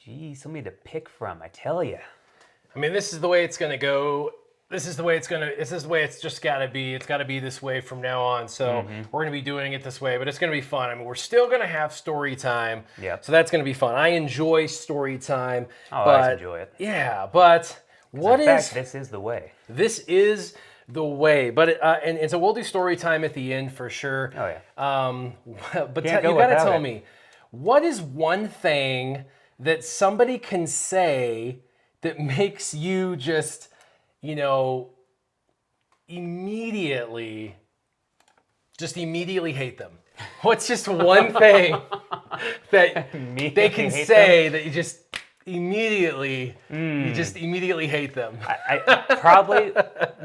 Geez, somebody to pick from, I tell you. I mean, this is the way it's going to go. This is the way it's just got to be. It's got to be this way from now on. So we're going to be doing it this way, but it's going to be fun. I mean, we're still going to have story time. Yep. So that's going to be fun. I enjoy story time. Oh, I always enjoy it. Yeah, but In fact, this is the way. This is the way. But and so we'll do story time at the end for sure. Oh, yeah. But you got to tell me, what is one thing that somebody can say that makes you just, immediately hate them? What's just one thing that they can say that you just immediately hate them? I probably,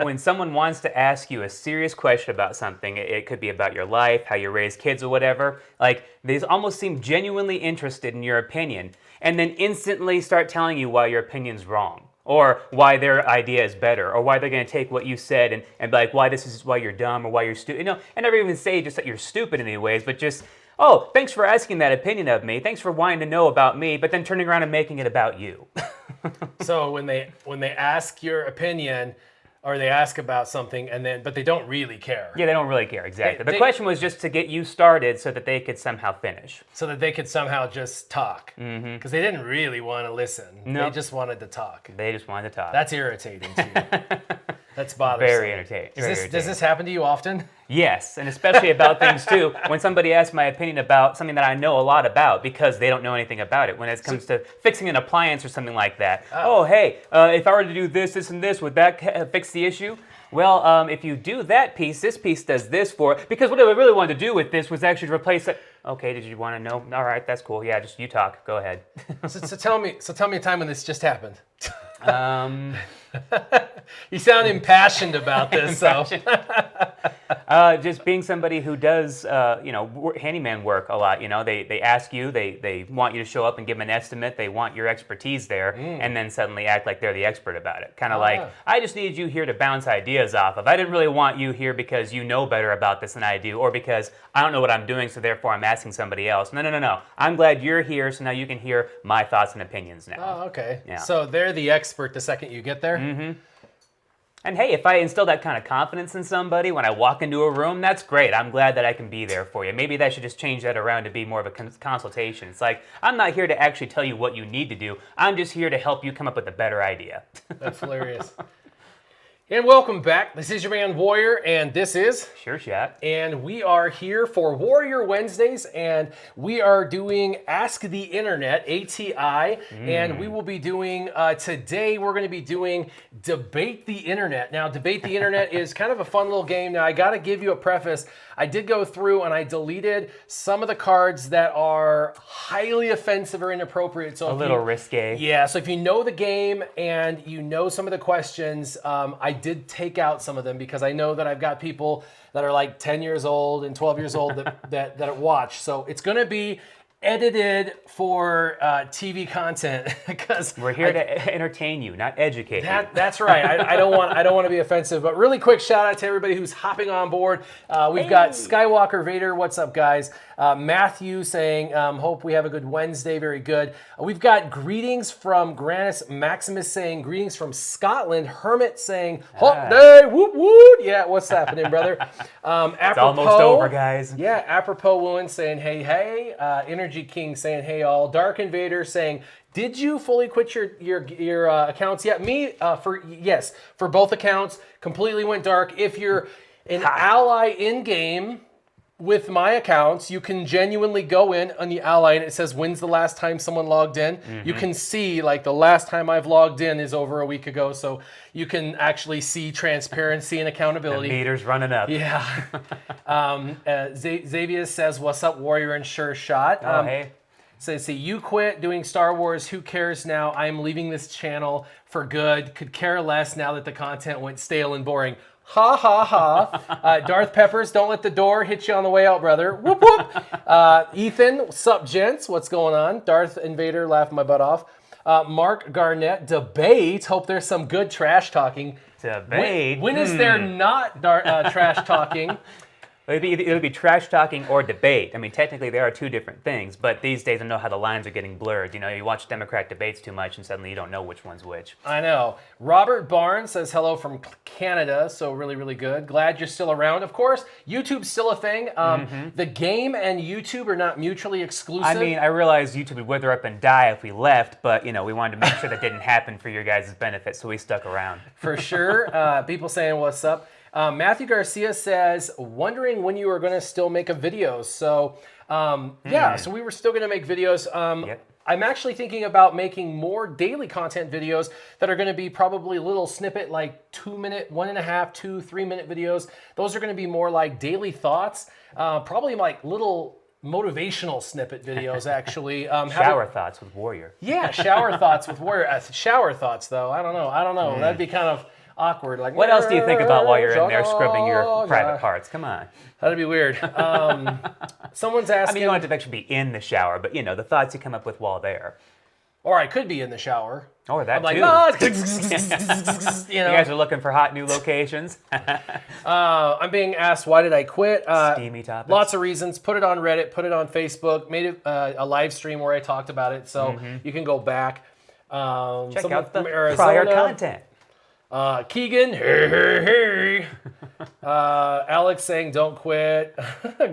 when someone wants to ask you a serious question about something, it could be about your life, how you raise kids or whatever, like they almost seem genuinely interested in your opinion and then instantly start telling you why your opinion's wrong, or why their idea is better, or why they're going to take what you said and be like, why this is why you're dumb, or why you're stupid. And never even say just that you're stupid in any ways, but just, oh, thanks for asking that opinion of me. Thanks for wanting to know about me, but then turning around and making it about you. So when they ask your opinion, or they ask about something, but they don't really care. Yeah, they don't really care, exactly. The question was just to get you started so that they could somehow finish. So that they could somehow just talk. Because they didn't really want to listen. Nope. They just wanted to talk. They just wanted to talk. That's irritating to you. That's bothersome. Very entertaining. Does this happen to you often? Yes, and especially about things too. When somebody asks my opinion about something that I know a lot about because they don't know anything about it. When it comes to fixing an appliance or something like that. Oh, hey, if I were to do this, this, and this, would that fix the issue? Well, if you do that piece, this piece does this for it. Because what I really wanted to do with this was actually replace it. Okay, did you want to know? All right, that's cool. Yeah, just you talk. Go ahead. So tell me a time when this just happened. You sound impassioned about this, so. Just being somebody who does, handyman work a lot. They ask you, they want you to show up and give them an estimate. They want your expertise there, and then suddenly act like they're the expert about it. Kind of like, I just needed you here to bounce ideas off of. I didn't really want you here because you know better about this than I do, or because I don't know what I'm doing, so therefore I'm asking somebody else. No. I'm glad you're here, so now you can hear my thoughts and opinions now. Oh, okay. Yeah. So they're the expert the second you get there? Mm-hmm. And hey, if I instill that kind of confidence in somebody when I walk into a room, that's great. I'm glad that I can be there for you. Maybe that should just change that around to be more of a consultation. It's like, I'm not here to actually tell you what you need to do. I'm just here to help you come up with a better idea. That's hilarious. And welcome back. This is your man Warrior, and this is Sure Shot. And we are here for Warrior Wednesdays, and we are doing Ask the Internet, ATI, and we will be doing, today we're going to be doing Debate the Internet. Now, Debate the Internet is kind of a fun little game. Now, I got to give you a preface. I did go through and I deleted some of the cards that are highly offensive or inappropriate. So a little risque. Yeah, so if you know the game and you know some of the questions, I did take out some of them because I know that I've got people that are like 10 years old and 12 years old that watch. So it's going to be edited for TV content because we're here to entertain you, not educate you. That's right. I don't want to be offensive, but really quick shout out to everybody who's hopping on board. We've got Skywalker Vader. What's up, guys? Matthew saying, hope we have a good Wednesday. Very good. We've got greetings from Grannis Maximus saying, greetings from Scotland. Hermit saying, hump day, whoop whoop. Yeah, what's happening, brother? It's almost over, guys. Yeah, apropos Woon saying, hey. Energy King saying, hey all. Dark Invader saying, did you fully quit your accounts yet? Me, yes, for both accounts, completely went dark. If you're an ally in-game with my accounts, you can genuinely go in on the ally and it says, when's the last time someone logged in? You can see, like, the last time I've logged in is over a week ago, so you can actually see transparency and accountability. The meter's running up. Yeah. Xavier says, what's up, Warrior and Sure Shot? Hey. See, you quit doing Star Wars. Who cares now? I'm leaving this channel for good. Could care less now that the content went stale and boring. Ha, ha, ha. Darth Peppers, don't let the door hit you on the way out, brother. Whoop, whoop. Ethan, sup, gents? What's going on? Darth Invader, laugh my butt off. Mark Garnett, debate. Hope there's some good trash talking. Debate? When is there not trash talking? It'll be trash talking or debate. I mean, technically there are two different things, but these days I know how the lines are getting blurred. You know, you watch Democrat debates too much and suddenly you don't know which one's which. I know. Robert Barnes says hello from Canada, so really, really good. Glad you're still around. Of course, YouTube's still a thing. The game and YouTube are not mutually exclusive. I mean, I realize YouTube would wither up and die if we left, but, you know, we wanted to make sure that didn't happen for your guys' benefit, so we stuck around. For sure. People saying what's up. Matthew Garcia says, wondering when you are going to still make a video. So, yeah, so we were still going to make videos. Yep. I'm actually thinking about making more daily content videos that are going to be probably a little snippet, like 2 minute, 1.5, 2, 3 minute videos. Those are going to be more like daily thoughts, probably like little motivational snippet videos, actually. Shower thoughts with Warrior. Yeah, shower thoughts with Warrior. Shower thoughts, though. I don't know. That'd be kind of awkward. Like, what else do you think about while you're in there scrubbing your private parts? Come on. That'd be weird. Someone's asking. I mean, you don't have to actually be in the shower, but, you know, the thoughts you come up with while there. Or I could be in the shower. Or that, I'm like, too. You know? You guys are looking for hot new locations? I'm being asked, why did I quit? Steamy topics. Lots of reasons. Put it on Reddit, put it on Facebook, made it a live stream where I talked about it, so you can go back. Check out the prior content. Keegan, hey. Alex saying, don't quit.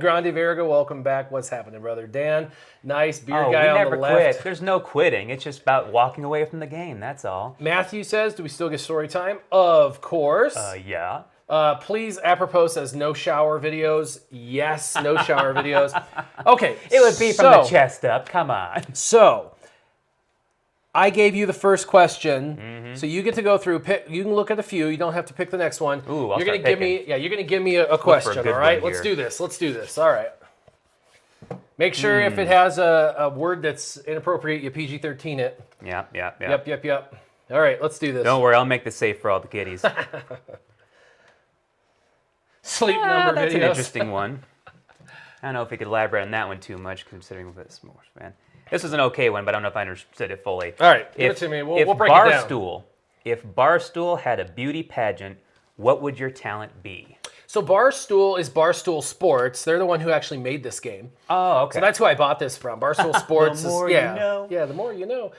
Grande Verga, welcome back. What's happening, brother? Dan, nice beard guy on the left. Quit. There's no quitting. It's just about walking away from the game. That's all. Matthew says, do we still get story time? Of course. Yeah. Please, apropos says no shower videos. Yes, no shower videos. Okay. It would be from the chest up. Come on. So, I gave you the first question, so you get to go through. You can look at a few. You don't have to pick the next one. Ooh, you're gonna give me. Yeah, you're gonna give me a question. All right, let's do this. All right. Make sure if it has a word that's inappropriate, you PG-13 it. Yep. All right, let's do this. Don't worry, I'll make this safe for all the kiddies. Sleep number that's videos. an interesting one. I don't know if we could elaborate on that one too much, considering this more, man. This is an okay one, but I don't know if I understood it fully. All right, give it to me. We'll break it down. If Barstool had a beauty pageant, what would your talent be? So Barstool is Barstool Sports. They're the one who actually made this game. Oh, okay. So that's who I bought this from. Barstool Sports. The more you know. Yeah, the more you know.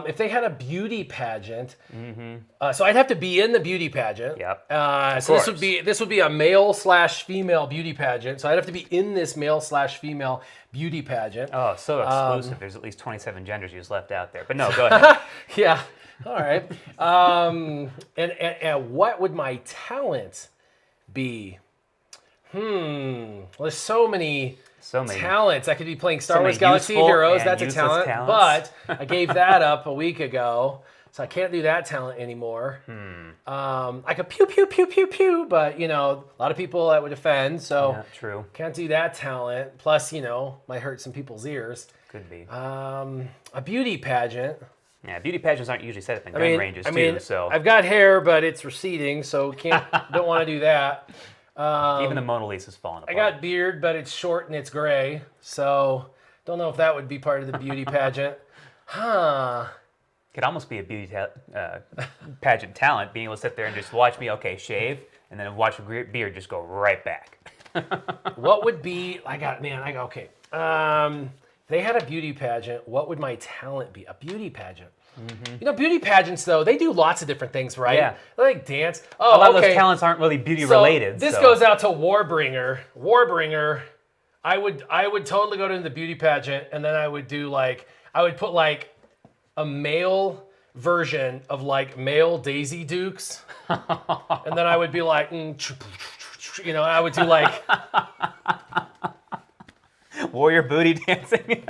If they had a beauty pageant, so I'd have to be in the beauty pageant. Yep. So this would be a male/female beauty pageant. So I'd have to be in this male/female beauty pageant. Oh, so exclusive. There's at least 27 genders you just left out there. But no, go ahead. Yeah. All right. And what would my talent be? Well, there's so many talents. I could be playing Star Wars Galaxy of Heroes. That's a talent. Talents. But I gave that up a week ago, so I can't do that talent anymore. I could pew, pew, pew, pew, pew, but, you know, a lot of people that would offend, so Yeah, true. can't do that talent. Plus, you know, might hurt some people's ears. Could be. A beauty pageant. Yeah, beauty pageants aren't usually set up in gun ranges too. So I've got hair, but it's receding, so don't want to do that. even the Mona Lisa's falling apart. I got beard, but it's short and it's gray, so don't know if that would be part of the beauty pageant. Could almost be a beauty pageant talent, being able to sit there and just watch me, shave, and then watch a beard just go right back. What would be? Okay. If they had a beauty pageant, what would my talent be? A beauty pageant. You know, beauty pageants, though, they do lots of different things, right? Yeah. They like dance. A lot of those talents aren't really beauty related. This goes out to Warbringer. Warbringer, I would totally go to the beauty pageant, and then I would put like a male version of like male Daisy Dukes, and then I would be like, you know, I would do like warrior booty dancing.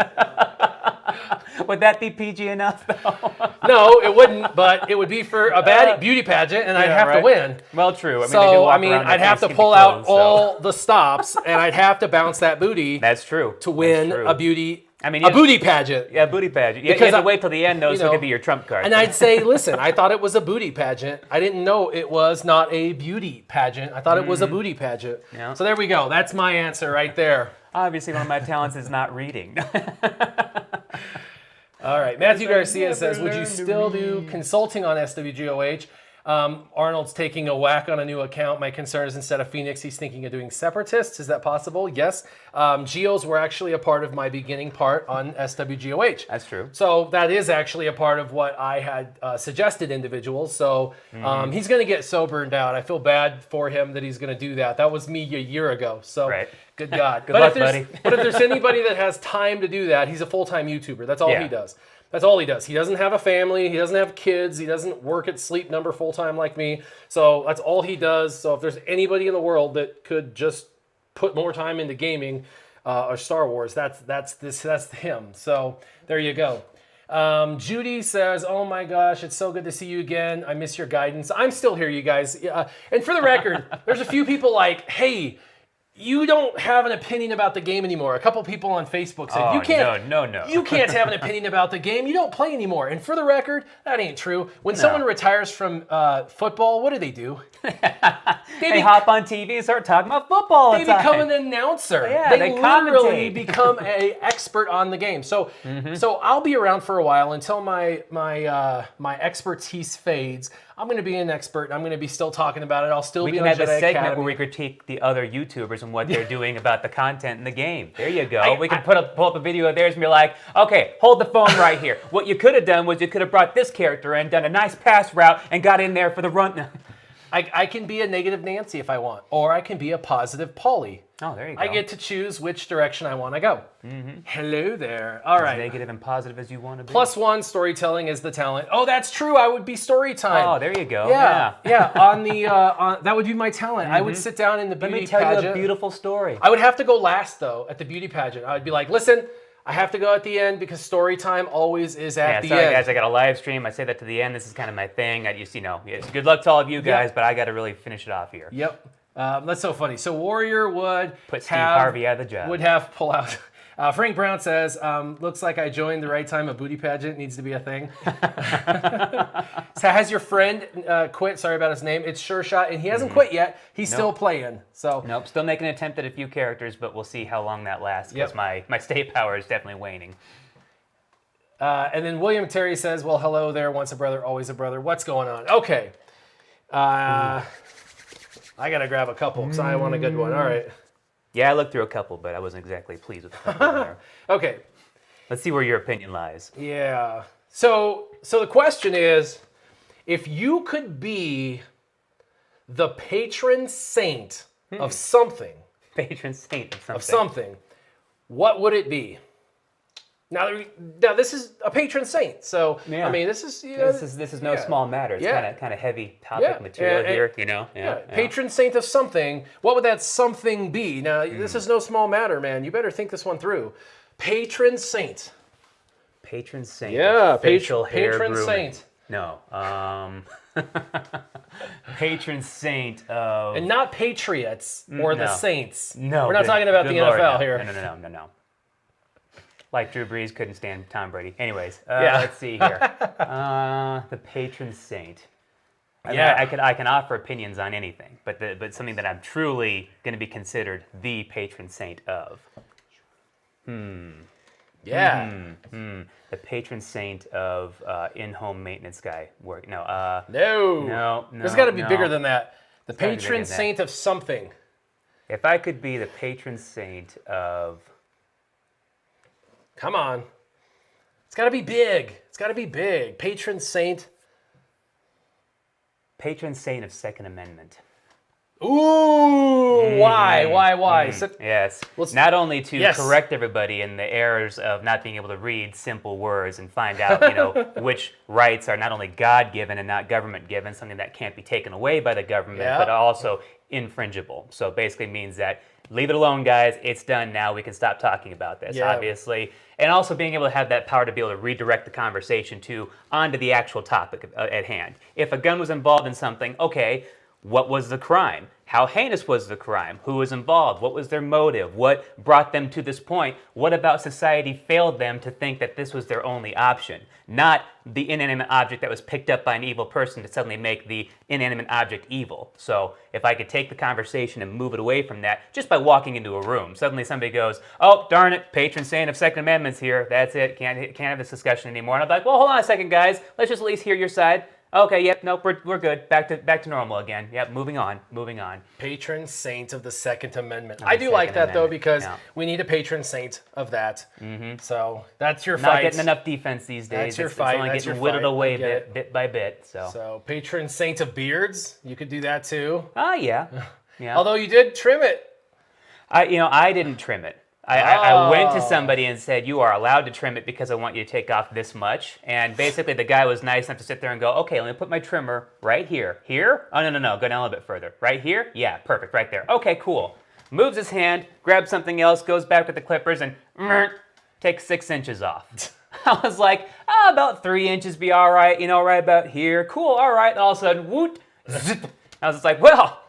Would that be PG enough, though? No, it wouldn't, but it would be for a bad beauty pageant, and I'd have to win. Well, true. I'd have to pull out all the stops, and I'd have to bounce that booty. That's true. To win a beauty pageant. Yeah, booty pageant. You have to wait till the end, though, so it could be your trump card. And I'd say, listen, I thought it was a booty pageant. I didn't know it was not a beauty pageant. I thought it was a booty pageant. Yeah. So there we go. That's my answer right there. Obviously, one of my talents is not reading. All right. Matthew Garcia says, would you still do consulting on SWGOH? Arnold's taking a whack on a new account. My concern is instead of Phoenix, he's thinking of doing Separatists. Is that possible? Yes. Geos were actually a part of my beginning part on SWGOH. That's true. So that is actually a part of what I had suggested individuals. So he's going to get so burned out. I feel bad for him that he's going to do that. That was me a year ago. So Right. good God. Good luck, buddy. But if there's anybody that has time to do that, he's a full-time YouTuber. That's all he does. That's all he does. He doesn't have a family. He doesn't have kids. He doesn't work at Sleep Number full-time like me. So that's all he does. So if there's anybody in the world that could just put more time into gaming or Star Wars, that's him. So there you go. Judy says, oh my gosh, it's so good to see you again. I miss your guidance. I'm still here, you guys. And for the record, there's a few people like, hey, you don't have an opinion about the game anymore. A couple people on Facebook said, you can't. No. You can't have an opinion about the game. You don't play anymore. And for the record, that ain't true. When someone retires from football, what do? They hop on TV and start talking about football. They become an announcer. Yeah, they literally become an expert on the game. So I'll be around for a while until my expertise fades. I'm going to be an expert. I'm going to be still talking about it. I'll still be on Jedi Academy. We can have a segment where we critique the other YouTubers and what they're doing about the content in the game. There you go. We can pull up a video of theirs and be like, okay, hold the phone right here. What you could have done was you could have brought this character in, done a nice pass route, and got in there for the run. I can be a negative Nancy if I want, or I can be a positive Polly. Oh, there you go. I get to choose which direction I want to go. Hello there. All right. As negative and positive as you want to be. +1, storytelling is the talent. Oh, that's true. I would be story time. Oh, there you go. Yeah. On the that would be my talent. I would sit down in the beauty pageant. Let me tell you a beautiful story. I would have to go last though at the beauty pageant. I would be like, listen, I have to go at the end because story time always is at the end. Sorry guys, I got a live stream. I say that to the end. This is kind of my thing. I just, good luck to all of you guys, but I got to really finish it off here. Yep. That's so funny. So Warrior would put Steve Harvey out of the job. Would have pull out. Frank Brown says, looks like I joined the right time. A booty pageant needs to be a thing. So has your friend quit? Sorry about his name. It's Sure Shot, and he hasn't quit yet. He's still playing. So nope, still making an attempt at a few characters, but we'll see how long that lasts because my state power is definitely waning. And then William Terry says, well, hello there. Once a brother, always a brother. What's going on? Okay. I got to grab a couple because I want a good one. All right. Yeah, I looked through a couple, but I wasn't exactly pleased with the couple in there. Okay. Let's see where your opinion lies. Yeah. So the question is, if you could be the patron saint of something. Patron saint of something. Of something. What would it be? Now this is a patron saint, so I mean this is this is no small matter. It's kind of heavy topic material here, Patron saint of something. What would that something be? Now this is no small matter, man. You better think this one through. Patron saint. Patron saint. Yeah, facial hair patron grooming. saint. No. Patron saint of. And not patriots or the Saints. No, we're not talking about the NFL here. No. Like Drew Brees couldn't stand Tom Brady. Anyways, let's see here. The patron saint. I mean, I can offer opinions on anything, but something that I'm truly going to be considered the patron saint of. Yeah. The patron saint of in-home maintenance guy work. No. No. There's got to be bigger than that. The patron saint of something. If I could be the patron saint of. Come on. It's got to be big. It's got to be big. Patron saint. Patron saint of Second Amendment. Ooh, why? Yes. Not only to correct everybody in the errors of not being able to read simple words and find out, which rights are not only God-given and not government-given, something that can't be taken away by the government, but also infringible. So basically means that leave it alone, guys. It's done now. We can stop talking about this, obviously. And also being able to have that power to be able to redirect the conversation onto the actual topic at hand. If a gun was involved in something, okay, what was the crime? How heinous was the crime? Who was involved? What was their motive? What brought them to this point? What about society failed them to think that this was their only option? Not the inanimate object that was picked up by an evil person to suddenly make the inanimate object evil. So if I could take the conversation and move it away from that just by walking into a room, suddenly somebody goes, oh, darn it, patron saint of Second Amendment's here. That's it. Can't have this discussion anymore. And I'm like, well, hold on a second, guys. Let's just at least hear your side. Okay, yep, nope, we're good. Back to normal again. Yep, moving on. Patron saint of the Second Amendment. the I do like Second that though Amendment, because yeah. we need a patron saint of that. So that's your Not fight. getting enough defense these days. That's your It's fight, only that's getting your whittled fight. I away get it. bit by bit. So. So patron saint of beards, you could do that too. Oh yeah. Although you did trim it. I didn't trim it. I went to Oh. somebody and said, you are allowed to trim it because I want you to take off this much. And basically the guy was nice enough to sit there and go, okay, let me put my trimmer right here. Here? Oh, no. Go down a little bit further. Right here? Yeah, perfect, right there. Okay, cool. Moves his hand, grabs something else, goes back with the clippers, and takes 6 inches off. I was like, about 3 inches be all right, right about here. Cool, all right. And all of a sudden, whoot, zip. I was just like, well,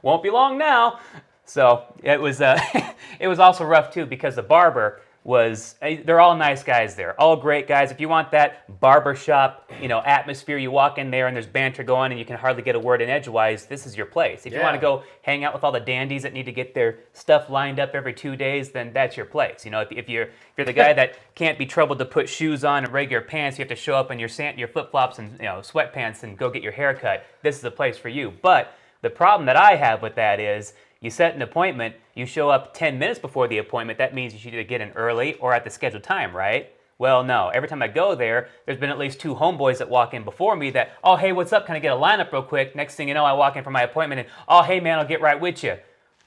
won't be long now. So it was it was also rough too because the barber they're all nice guys there, all great guys. If you want that barbershop, atmosphere, you walk in there and there's banter going and you can hardly get a word in edgewise, this is your place. If you want to go hang out with all the dandies that need to get their stuff lined up every 2 days, then that's your place. If you're the guy that can't be troubled to put shoes on and regular pants, you have to show up in your flip-flops and sweatpants and go get your hair cut, this is the place for you. But the problem that I have with that is you set an appointment, you show up 10 minutes before the appointment, that means you should either get in early or at the scheduled time, right? Well, no. Every time I go there, there's been at least 2 homeboys that walk in before me that, oh, hey, what's up? Can I get a lineup real quick? Next thing you know, I walk in for my appointment and, oh, hey, man, I'll get right with you.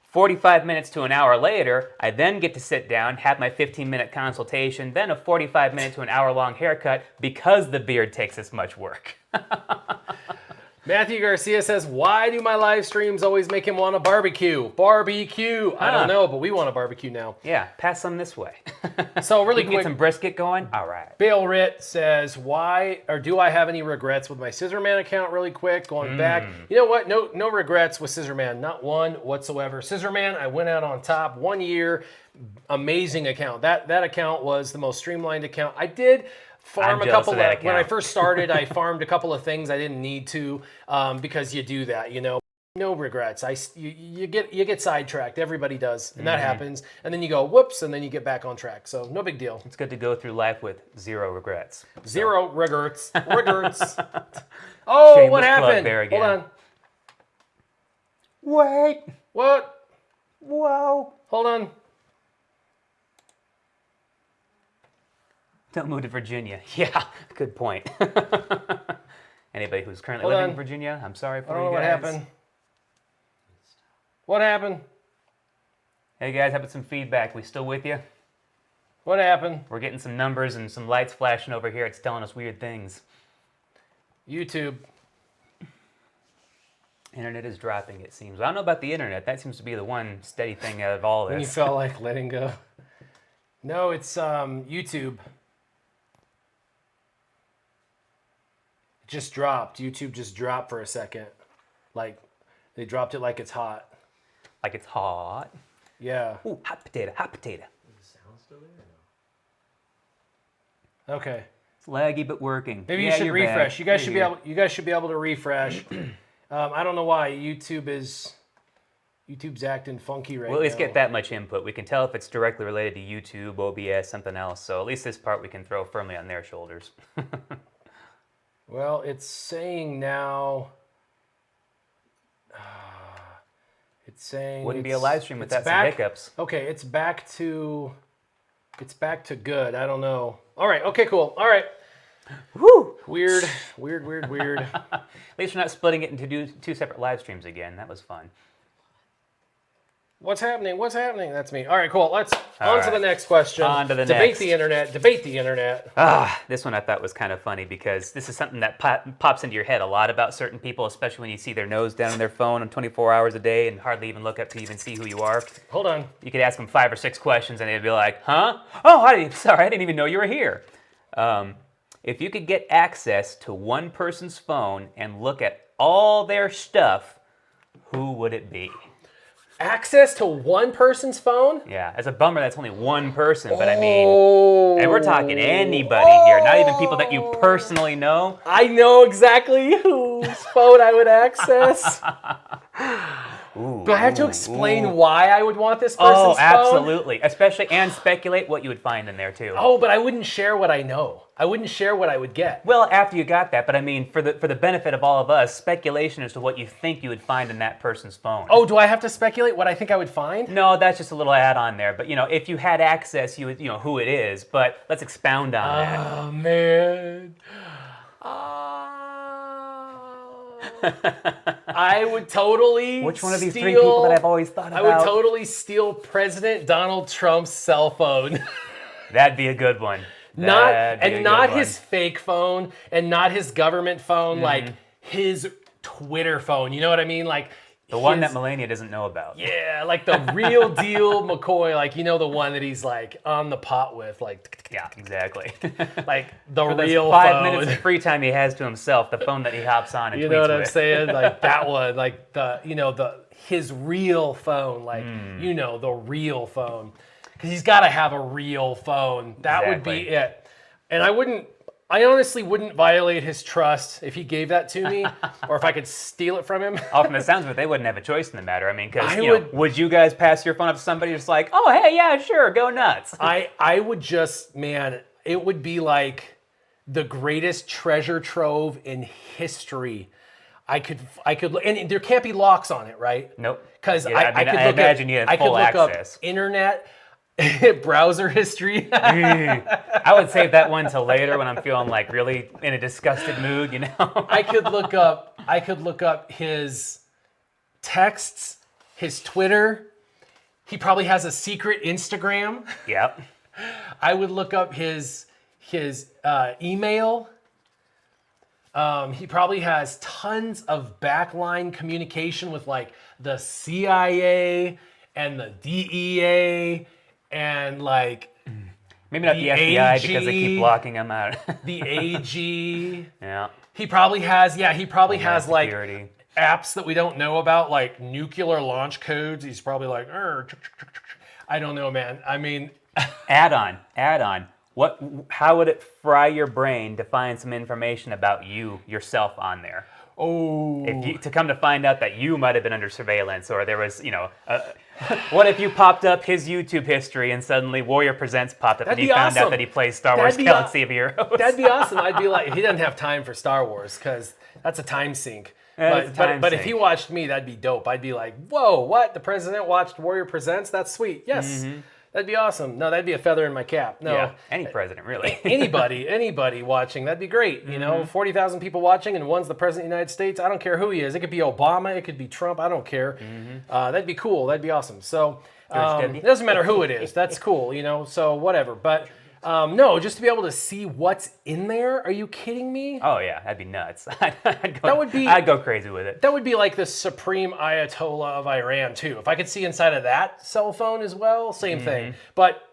45 minutes to an hour later, I then get to sit down, have my 15-minute consultation, then a 45-minute to an hour-long haircut because the beard takes this much work. Matthew Garcia says, why do my live streams always make him want a barbecue? Barbecue. I don't know, but we want a barbecue now. Yeah, pass some this way. So really you can quick, get some brisket going? All right. Bill Ritt says, do I have any regrets with my Scissorman account really quick? Going back. You know what? No regrets with Scissorman. Not one whatsoever. Scissorman, I went out on top 1 year. Amazing account. That account was the most streamlined account. I did farm a couple of, when I first started, I farmed a couple of things I didn't need to because you do that, No regrets. You get sidetracked. Everybody does, and that happens. And then you go whoops, and then you get back on track. So no big deal. It's good to go through life with 0 regrets. Zero regrets. Regrets. Oh, Shameless what plug happened? there again. Hold on. Wait. What? Whoa. Hold on. Don't move to Virginia. Yeah, good point. Anybody who's currently Hold living on. in Virginia, I'm sorry for I don't you know guys. what happened. What happened? Hey guys, how about some feedback? We still with you? What happened? We're getting some numbers and some lights flashing over here. It's telling us weird things. YouTube. Internet is dropping, it seems. I don't know about the internet. That seems to be the one steady thing out of all When you this. felt like letting go. No, it's YouTube. It just dropped. YouTube just dropped for a second. Like, they dropped it like it's hot. Like it's hot. Yeah. Ooh, hot potato, hot potato. Okay. It's laggy but working. Maybe Yeah, you should you're refresh. back. You guys You're should be here. able. You guys should be able to refresh. I don't know why YouTube's acting funky right now. We'll at least get that much input. We can tell if it's directly related to YouTube, OBS, something else. So at least this part we can throw firmly on their shoulders. Well, it's saying now. It's saying Wouldn't be a live stream it's without some back- hiccups. Okay, it's back to good. I don't know. All right. Okay. Cool. All right. Woo! Weird. At least we're not splitting it into 2 separate live streams again. That was fun. What's happening? That's me. All right. Cool. Let's All on to the right. next question. On to the Debate next. the internet. Debate the internet. This one I thought was kind of funny because this is something that pops into your head a lot about certain people, especially when you see their nose down on their phone on 24 hours a day and hardly even look up to even see who you are. Hold on. You could ask them 5 or 6 questions and they'd be like, huh? Oh, I didn't even know you were here. If you could get access to one person's phone and look at all their stuff, who would it be? Access to one person's phone? Yeah, as a bummer, that's only one person, but I mean, and we're talking anybody here, not even people that you personally know. I know exactly whose phone I would access. Ooh. Do I have to explain why I would want this person's phone? Oh, absolutely. Especially, and speculate what you would find in there, too. Oh, but I wouldn't share what I know. I wouldn't share what I would get. Well, after you got that, but I mean, for the benefit of all of us, speculation as to what you think you would find in that person's phone. Oh, do I have to speculate what I think I would find? No, that's just a little add-on there. But, if you had access, you would, who it is. But let's expound on that. Oh, man. I would totally Which one of these three people that I've always thought about? I would totally steal President Donald Trump's cell phone. That'd be a good one. Not his fake phone and not his government phone, like his Twitter phone. You know what I mean? Like the one that Melania doesn't know about. Yeah, like the real deal McCoy, like the one that he's like on the pot with, like yeah, exactly. Like the For real 5 phone. minutes of free time he has to himself, the phone that he hops on and You tweets know what I'm with. saying? Like that one, like his real phone, like the real phone. Because he's got to have a real phone. That would be it. And I honestly wouldn't violate his trust if he gave that to me, or if I could steal it from him. From the sounds of it, they wouldn't have a choice in the matter. I mean, because would you guys pass your phone up to somebody just like, oh, hey, yeah, sure, go nuts? I would just, man, it would be like the greatest treasure trove in history. I could, and there can't be locks on it, right? Nope. Because Yeah, I could look up access. internet, browser history. I would save that one till later when I'm feeling like really in a disgusted mood, I could look up his texts, his Twitter. He probably has a secret Instagram. Yep. I would look up his email. He probably has tons of backline communication with like the CIA and the DEA and like maybe not the FBI because they keep blocking him out. the AG. Yeah. He probably has like security. apps that we don't know about, like nuclear launch codes. He's probably like, I don't know, man. I mean, add on. How would it fry your brain to find some information about yourself on there? Oh. To come to find out that you might have been under surveillance, or there was, what if you popped up his YouTube history and suddenly Warrior Presents popped up and you found out that he plays Star Wars Galaxy of Heroes? That'd be awesome. I'd be like, he doesn't have time for Star Wars because that's a time sink. But if he watched me, that'd be dope. I'd be like, whoa, what? The president watched Warrior Presents? That's sweet. Yes. Mm-hmm. That'd be awesome. No, that'd be a feather in my cap. No, yeah, any president, really. anybody watching, that'd be great. 40,000 people watching, and one's the president of the United States. I don't care who he is. It could be Obama. It could be Trump. I don't care. That'd be cool. That'd be awesome. So it doesn't matter who it is. That's cool, so whatever. But no, just to be able to see what's in there. Are you kidding me? Oh yeah, that'd be nuts. I'd go crazy with it. That would be like the supreme Ayatollah of Iran too. If I could see inside of that cell phone as well, same thing. But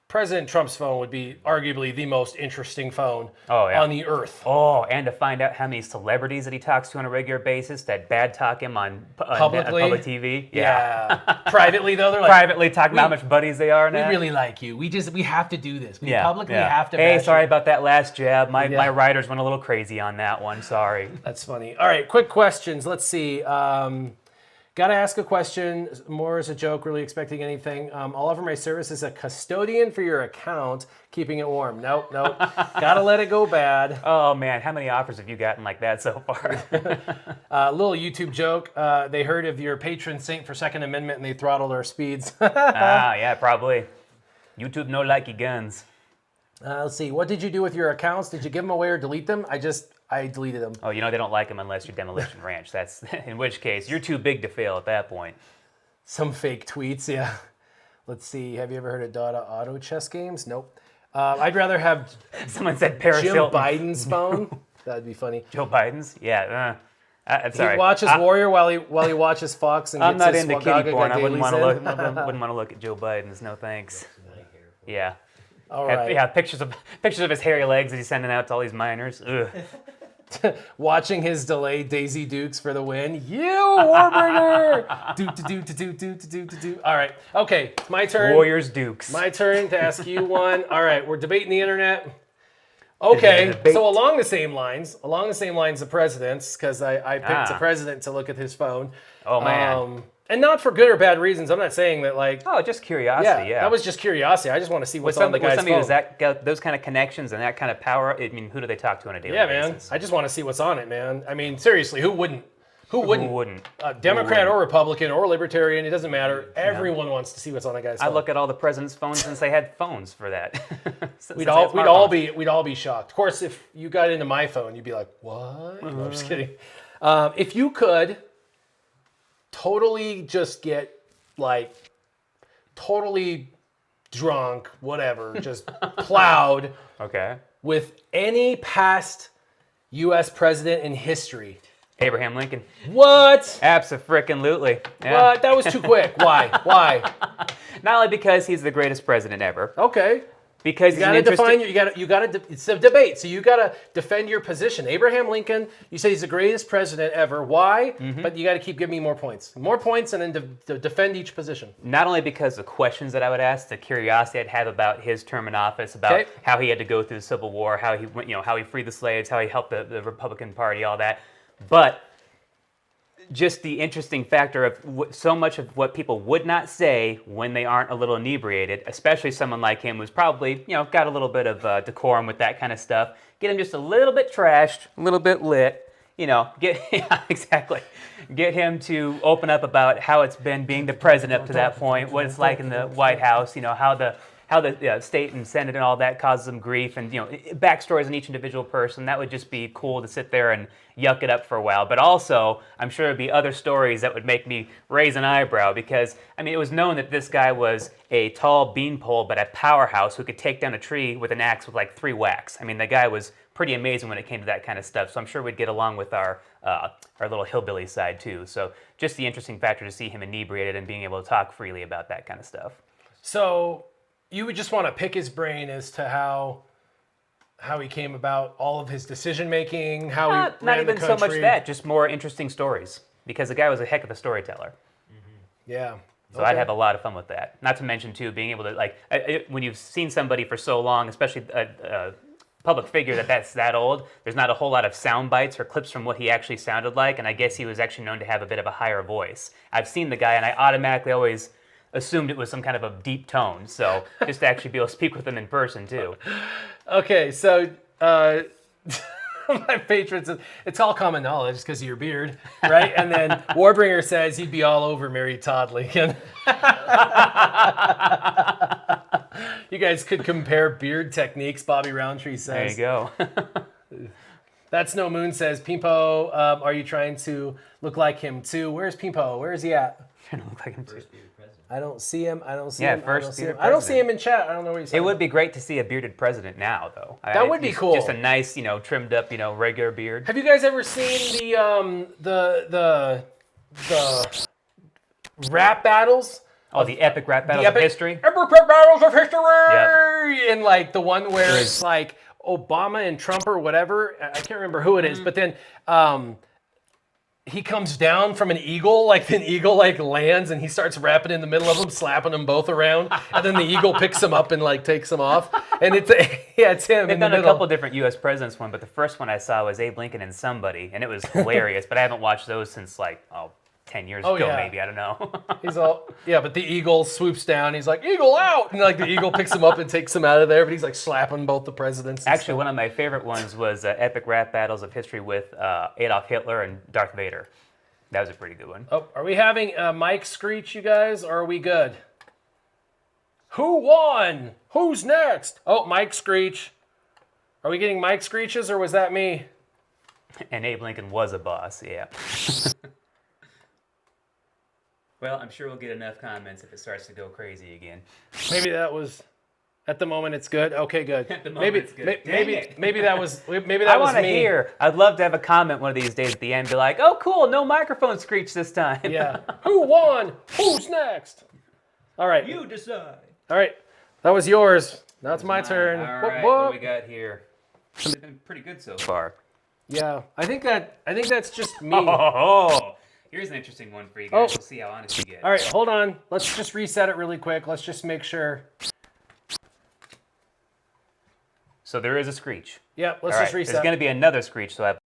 President Trump's phone would be arguably the most interesting phone on the earth. Oh, and to find out how many celebrities that he talks to on a regular basis that bad talk him on public TV. Yeah. Privately though, they're like privately talking about how much buddies they are now. We really like you. We have to do this. We publicly have to. Hey, sorry about that last jab. My writers went a little crazy on that one. Sorry. That's funny. All right, quick questions. Let's see. Gotta ask a question, more as a joke, really expecting anything. I'll offer my service as a custodian for your account, keeping it warm. Nope. Gotta let it go bad. Oh man, how many offers have you gotten like that so far? Little YouTube joke. They heard of your Patron Saint for Second Amendment and they throttled our speeds. Yeah, probably. YouTube no likey guns. Let's see. What did you do with your accounts? Did you give them away or delete them? I deleted them. Oh, they don't like them unless you're Demolition Ranch. That's in which case you're too big to fail at that point. Some fake tweets, yeah. Let's see. Have you ever heard of Dota Auto Chess Games? Nope. I'd rather have someone said Paris Jim Hilton. Biden's phone. That'd be funny. Joe Biden's? Yeah. Sorry. He watches Warrior while he watches Fox and I'm gets not his into kitty porn. I wouldn't want to to look at Joe Biden's. No thanks. Yeah. All right. Yeah, pictures of his hairy legs that he's sending out to all these minors. Ugh. Watching his delay Daisy Dukes for the win. You Warbringer! Do. All right. Okay, my turn. Warriors Dukes. My turn to ask you one. All right, we're debating the internet. Okay, so along the same lines of presidents, because I picked a president to look at his phone. Oh man. And not for good or bad reasons. I'm not saying that like. Oh, just curiosity. Yeah. That was just curiosity. I just want to see what's with on the guy's somebody phone. who's got those kind of connections and that kind of power, I mean, who do they talk to on a daily basis? I just want to see what's on it, man. I mean, seriously, who wouldn't? Who wouldn't? Democrat or Republican or Libertarian, it doesn't matter. Everyone wants to see what's on that guy's phone. I look at all the president's phones since they had phones for that. We'd all be shocked. Of course, if you got into my phone, you'd be like, "What?" No, I'm just kidding. If you could totally just get like totally drunk, whatever, just plowed with any past U.S. president in history. Abraham Lincoln. What? Abso-frickin-lutely. Yeah. What? That was too quick. Why? Not only because he's the greatest president ever. Okay. Because you got to define it's a debate, so you got to defend your position. Abraham Lincoln, you say he's the greatest president ever. Why? But you got to keep giving me more points, and then defend each position. Not only because the questions that I would ask, the curiosity I'd have about his term in office, about how he had to go through the Civil War, how he went, how he freed the slaves, how he helped the Republican Party, all that, but just the interesting factor of so much of what people would not say when they aren't a little inebriated, especially someone like him who's probably, got a little bit of decorum with that kind of stuff. Get him just a little bit trashed, a little bit lit, Get him to open up about how it's been being the president up to that point, what it's like in the White House, how the state and Senate and all that causes them grief, and backstories on each individual person. That would just be cool to sit there and yuck it up for a while. But also, I'm sure there'd be other stories that would make me raise an eyebrow, because it was known that this guy was a tall beanpole, but a powerhouse who could take down a tree with an axe with like 3 whacks. The guy was pretty amazing when it came to that kind of stuff. So I'm sure we'd get along with our little hillbilly side too. So just the interesting factor to see him inebriated and being able to talk freely about that kind of stuff. So you would just want to pick his brain as to how he came about all of his decision making, how he ran not even the so much country. that, just more interesting stories, because the guy was a heck of a storyteller. Yeah. So I'd have a lot of fun with that. Not to mention too, being able to when you've seen somebody for so long, especially a public figure that's that old, there's not a whole lot of sound bites or clips from what he actually sounded like, and I guess he was actually known to have a bit of a higher voice. I've seen the guy, and I automatically always assumed it was some kind of a deep tone, so just to actually be able to speak with him in person too. Okay, so my patron says, it's all common knowledge because of your beard, right? And then Warbringer says he'd be all over Mary Todd Lincoln. You guys could compare beard techniques, Bobby Roundtree says. There you go. That's No Moon says, Pimpo, are you trying to look like him too? Where's Pimpo? Where is he at? Trying to look like him too. I don't see him. I don't see Yeah, him. first bearded I don't see president. him in chat. I don't know what he's saying. It would be great to see a bearded president now, though. That would be cool. Just a nice, trimmed up, regular beard. Have you guys ever seen the rap battles? Oh, the epic rap battles of history? Epic rap battles of history! Yep. And like the one where it's like Obama and Trump or whatever. I can't remember who it is, but then he comes down from an eagle, like an eagle lands, and he starts rapping in the middle of them, slapping them both around, and then the eagle picks him up and takes him off, and it's him. They've done a couple different U.S. presidents one, but the first one I saw was Abe Lincoln and somebody, and it was hilarious. But I haven't watched those since 10 years ago, maybe. I don't know. He's all, but the eagle swoops down. He's like, eagle out! And the eagle picks him up and takes him out of there, but he's slapping both the presidents. Actually, one of my favorite ones was epic rap battles of history with Adolf Hitler and Darth Vader. That was a pretty good one. Oh, are we having a mic screech, you guys, or are we good? Who won? Who's next? Oh, mic screech. Are we getting mic screeches, or was that me? And Abe Lincoln was a boss, yeah. Well, I'm sure we'll get enough comments if it starts to go crazy again. Maybe that was, at the moment it's good. Okay, good. At the moment it's good. Maybe that was me. I want to hear. I'd love to have a comment one of these days at the end, be like, "Oh, cool, no microphone screech this time." Yeah. Who won? Who's next? All right. You decide. All right. That was yours. Now it's my turn. All right. What do we got here? It's been pretty good so far. Yeah. I think that's just me. Oh. Here's an interesting one for you guys. We'll see how honest you get. All right, hold on. Let's just reset it really quick. Let's just make sure. So there is a screech. Yeah, let's just reset. There's going to be another screech, so I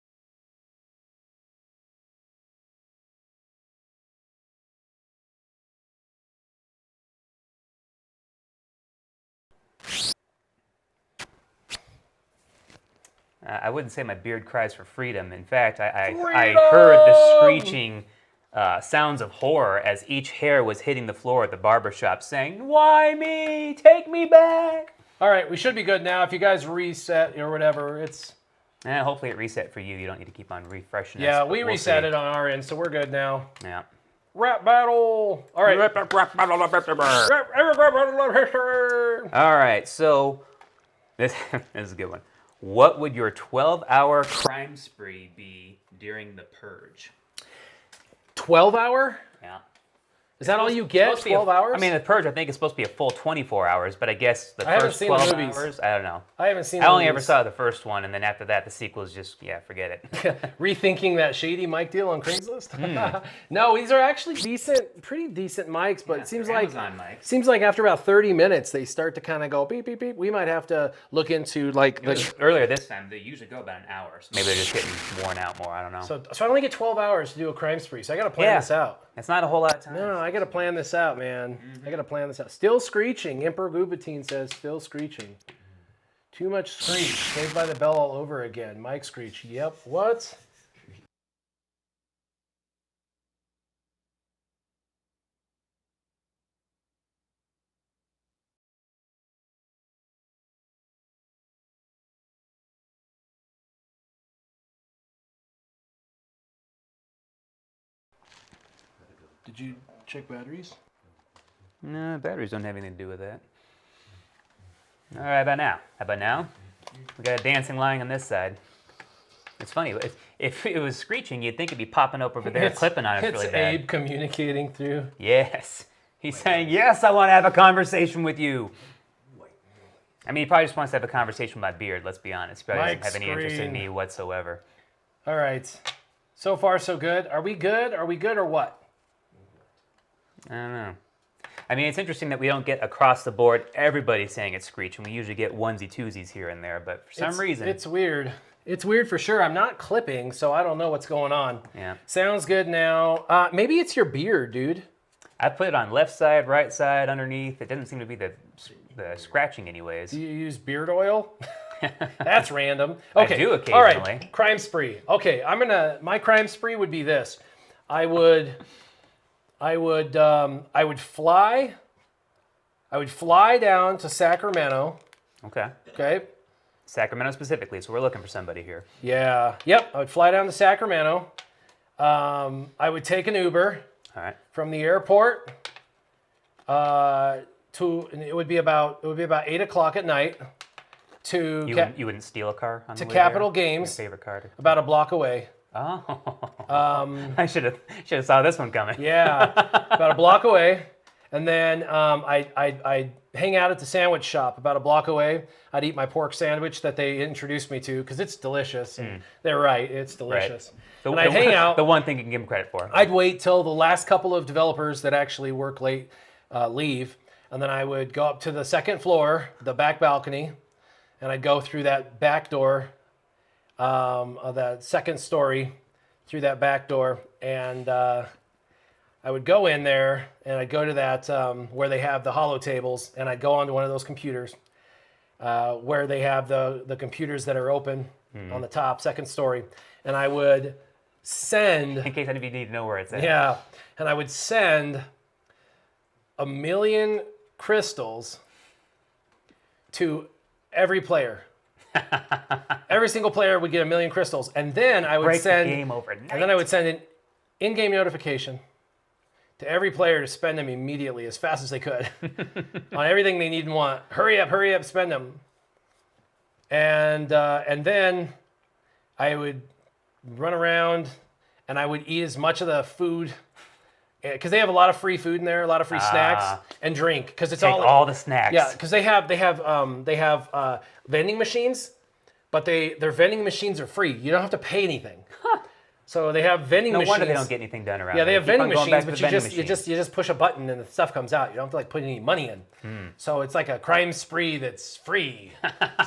I wouldn't say my beard cries for freedom. In fact, I heard the screeching sounds of horror as each hair was hitting the floor at the barbershop saying, "Why me? Take me back!" All right, we should be good now. If you guys reset or whatever, it's... Hopefully it reset for you. You don't need to keep on refreshing us. Yeah, but we we'll reset see. it on our end, so we're good now. Yeah. Rap battle! All right. All right, so this is a good one. What would your 12-hour crime spree be during the purge? 12-hour? Yeah. Is that all you get? 12 hours? I mean, the purge, I think, is supposed to be a full 24 hours, but I guess the haven't first seen the 12 movies. hours, I don't know. I haven't seen I the only ever movies. saw the first one, and then after that, the sequels just, forget it. Rethinking that shady mic deal on Craigslist? No, these are actually pretty decent mics, but it seems they're like Amazon mics. seems like after about 30 minutes, they start to kind of go beep, beep, beep. We might have to look into like the... Earlier this time, they usually go about an hour, so maybe they're just getting worn out more, I don't know. So I only get 12 hours to do a crime spree, so I got to plan this out. That's not a whole lot of time. No, I got to plan this out, man. I got to plan this out. Still screeching. Emperor Gubatine says, still screeching. Too much screech. Saved by the Bell all over again. Mike screech. Yep. What? Did you check batteries? No, batteries don't have anything to do with that. All right, how about now? How about now? We got a dancing lion on this side. It's funny. If it was screeching, you'd think it'd be popping up over there, clipping on us really bad. It's Abe communicating through. Yes. He's saying, yes, I want to have a conversation with you. I mean, he probably just wants to have a conversation with my beard, let's be honest. He probably doesn't have any interest in me whatsoever. All right. So far, so good. Are we good? Are we good or what? I don't know. I mean, it's interesting that we don't get across the board everybody saying it's screeching. We usually get onesie-twosies here and there, but for some reason... It's weird. It's weird for sure. I'm not clipping, so I don't know what's going on. Yeah. Sounds good now. Maybe it's your beard, dude. I put it on left side, right side, underneath. It doesn't seem to be the scratching anyways. Do you use beard oil? That's random. Okay. I do occasionally. All right. Crime spree. Okay, my crime spree would be this. I would fly down to Sacramento. Okay. Okay. Sacramento specifically, so we're looking for somebody here. Yeah. Yep. I would fly down to Sacramento. I would take an Uber. All right. From the airport it would be about 8:00 at night to You wouldn't steal a car on the way Capitol there? Games. Your favorite car? About a block away. Oh. I should have saw this one coming. Yeah, about a block away, and then I'd hang out at the sandwich shop about a block away. I'd eat my pork sandwich that they introduced me to because it's delicious. And they're right, it's delicious. Right. And I'd hang out. The one thing you can give them credit for. I'd wait till the last couple of developers that actually work late leave, and then I would go up to the second floor, the back balcony, and I'd go through that back door of that second story, through that back door, and I would go in there, and I'd go to that where they have the holo tables, and I'd go onto one of those computers where they have the computers that are open on the top, second story, and I would send... In case any of you need to know where it's at. Yeah, and I would send 1 million crystals to every player. Every single player would get 1 million crystals, and then I would Break send the game overnight. and then I would send an in-game notification to every player to spend them immediately, as fast as they could, on everything they need and want. Hurry up, spend them. And then I would run around, and I would eat as much of the food. Because they have a lot of free food in there, a lot of free snacks and drink. Because it's Take all the snacks. Yeah, because they have vending machines, but their vending machines are free. You don't have to pay anything. So they have vending machines. No wonder they don't get anything done around. Yeah, they have keep vending on going back machines, to but the you vending just push a button and the stuff comes out. You don't have to put any money in. So it's like a crime spree that's free.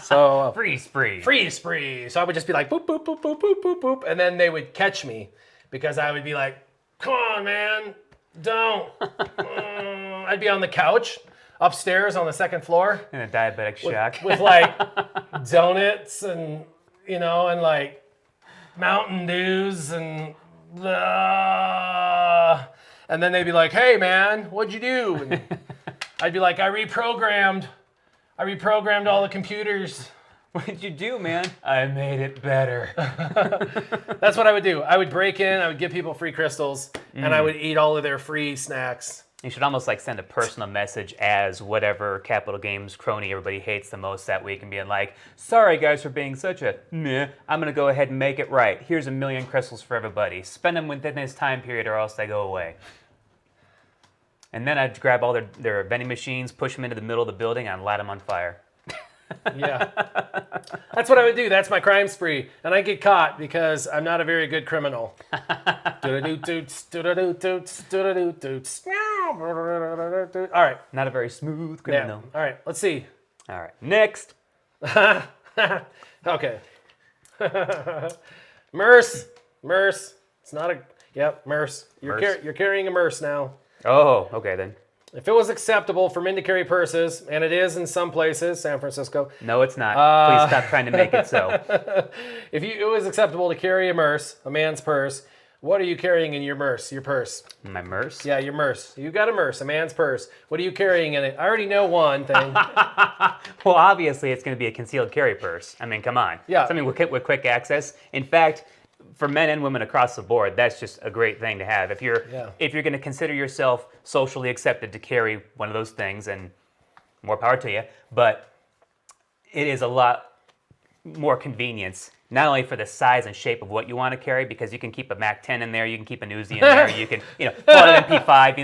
So Free spree. free spree. So I would just be like boop boop boop boop boop boop boop, and then they would catch me because I would be like, "Come on, man, don't." I'd be on the couch upstairs on the second floor In a diabetic shock. with like donuts and you know, and like Mountain Dews and then they'd be like, "Hey man, what'd you do?" And I'd be like, I reprogrammed all the computers. What did you do, man? I made it better. That's what I would do. I would break in, I would give people free crystals, and I would eat all of their free snacks. You should almost like send a personal message as whatever Capital Games crony everybody hates the most that week and being like, sorry guys for being such a meh. I'm going to go ahead and make it right. Here's 1,000,000 crystals for everybody. Spend them within this time period or else they go away. And then I'd grab all their vending machines, push them into the middle of the building, and light them on fire. Yeah. That's what I would do. That's my crime spree. And I get caught because I'm not a very good criminal. All right. Not a very smooth criminal. Yeah. All right. Let's see. All right. Next. Okay. Merce. It's not a... Yep, Merce. You're carrying a Merce now. Oh, okay then. If it was acceptable for men to carry purses, and it is in some places, San Francisco. No, it's not. Please stop trying to make it so. If it was acceptable to carry a man's purse, what are you carrying in your purse? My Merce? Yeah, your Merce. You got a man's purse. What are you carrying in it? I already know one thing. Well, obviously it's going to be a concealed carry purse. I mean, come on. Yeah. Something with quick access. In fact, for men and women across the board, that's just a great thing to have. If you're going to consider yourself socially accepted to carry one of those things, and more power to you, but it is a lot more convenience, not only for the size and shape of what you want to carry, because you can keep a MAC-10 in there, you can keep an Uzi in there, you can, pull out an MP5,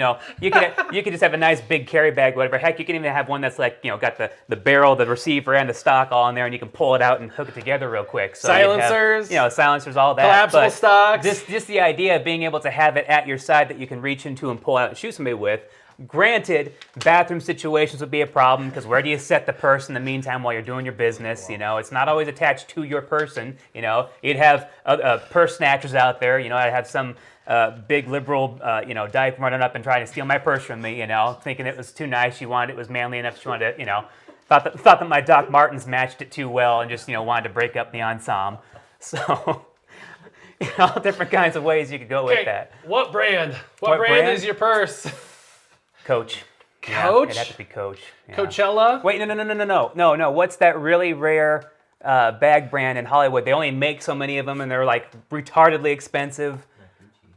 you can just have a nice big carry bag, whatever. Heck, you can even have one that's like, got the barrel, the receiver, and the stock all in there, and you can pull it out and hook it together real quick. So silencers, silencers, all that. Collapsible stocks. Just the idea of being able to have it at your side that you can reach into and pull out and shoot somebody with. Granted, bathroom situations would be a problem because where do you set the purse in the meantime while you're doing your business? It's not always attached to your person. You'd have purse snatchers out there. I'd have some big liberal, dyke running up and trying to steal my purse from me. Thinking it was too nice. She wanted it was manly enough. She wanted to, thought that my Doc Martens matched it too well and just wanted to break up the ensemble. So. All different kinds of ways you could go with that. What brand? What brand is your purse? Coach. Coach? Yeah, it'd have to be Coach. Yeah. Coachella? Wait, no. What's that really rare bag brand in Hollywood? They only make so many of them, and they're like retardedly expensive.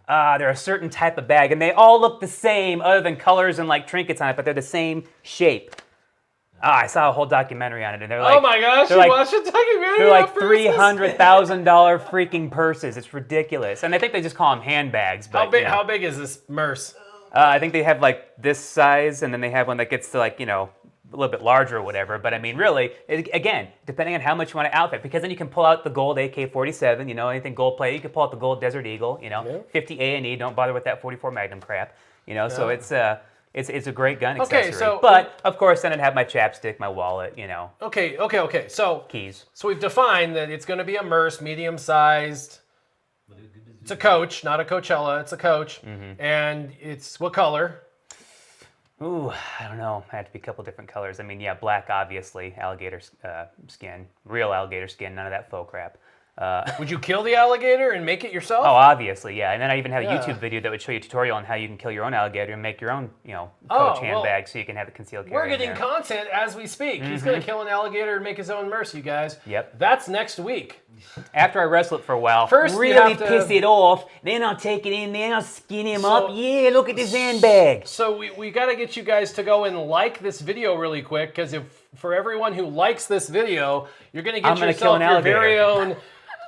They're a certain type of bag, and they all look the same, other than colors and like trinkets on it, but they're the same shape. I saw a whole documentary on it, and they're like, oh my gosh, you watched a documentary? They're like $300,000 freaking purses. It's ridiculous, and I think they just call them handbags. But how big is this Merce? I think they have like this size, and then they have one that gets to like, a little bit larger or whatever. But I mean, really, again, depending on how much you want to outfit, because then you can pull out the gold AK-47, anything gold plated. You can pull out the gold Desert Eagle, 50 A&E. Don't bother with that 44 Magnum crap, So it's a great gun accessory. Okay, but of course, then I'd have my chapstick, my wallet, Okay. So keys. So we've defined that it's going to be a Merce, medium-sized. It's a Coach, not a Coachella. It's a Coach, and it's what color? Ooh, I don't know. It had to be a couple different colors. I mean, yeah, black, obviously, alligator skin, real alligator skin, none of that faux crap. Would you kill the alligator and make it yourself? Oh, obviously, yeah. And then I even have a YouTube video that would show you a tutorial on how you can kill your own alligator and make your own, Coach handbag so you can have it concealed carry. We're getting content as we speak. He's going to kill an alligator and make his own Merce, you guys. Yep. That's next week. After I wrestle it for a while, first really piss it off, then I'll take it in there, I'll skin him up. Yeah, look at this handbag. So we got to get you guys to go and like this video really quick, because for everyone who likes this video, you're going to get yourself your very own...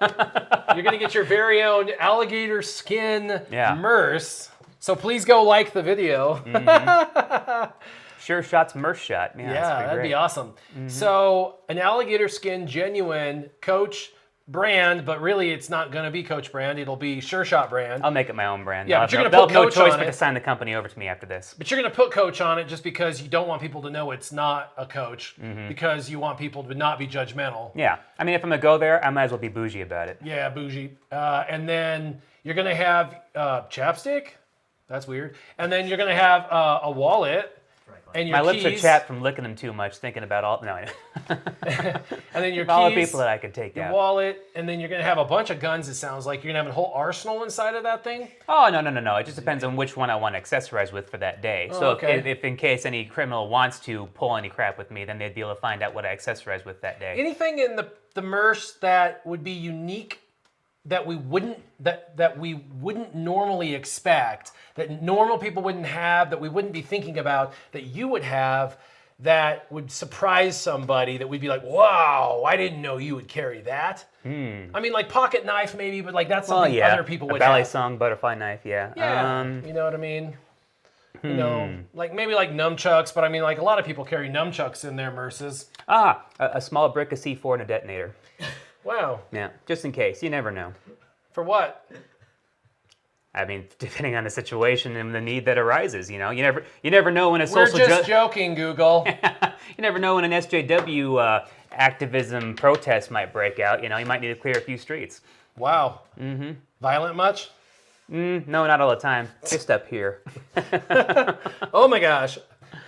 You're going to get your very own alligator skin Merce. So please go like the video. Sure Shot's Merce Shot. Yeah, that'd be awesome. So an alligator skin genuine Coach brand, but really it's not going to be Coach brand. It'll be Sure Shot brand. I'll make it my own brand. Yeah, but you're going to put Coach no choice on but it. to sign the company over to me after this. But you're going to put Coach on it just because you don't want people to know it's not a Coach, because you want people to not be judgmental. Yeah. I mean, if I'm going to go there, I might as well be bougie about it. Yeah, bougie. And then you're going to have chapstick. That's weird. And then you're going to have a wallet. and your My keys. lips are chapped from licking them too much, thinking about all. No, And then your all the keys, people that I could take your out. wallet, and then you're gonna have a bunch of guns. It sounds like you're gonna have a whole arsenal inside of that thing. Oh no! It just depends on which one I want to accessorize with for that day. So okay. if in case any criminal wants to pull any crap with me, then they'd be able to find out what I accessorize with that day. Anything in the merce that would be unique that we wouldn't normally expect, that normal people wouldn't have, that we wouldn't be thinking about, that you would have, that would surprise somebody, that we'd be like, wow, I didn't know you would carry that. I mean, like pocket knife maybe, but like that's something other people would a ballet have. song, butterfly knife, yeah. Yeah, you know what I mean? You know, like maybe like nunchucks, but I mean, like a lot of people carry nunchucks in their merces. A small brick of C4 and a detonator. Wow. Yeah, just in case. You never know. For what? I mean, depending on the situation and the need that arises, you know, you never know when a We're social. just joking, Google. You never know when an SJW activism protest might break out. You know, you might need to clear a few streets. Wow. Violent much? No, not all the time. Just up here. Oh my gosh.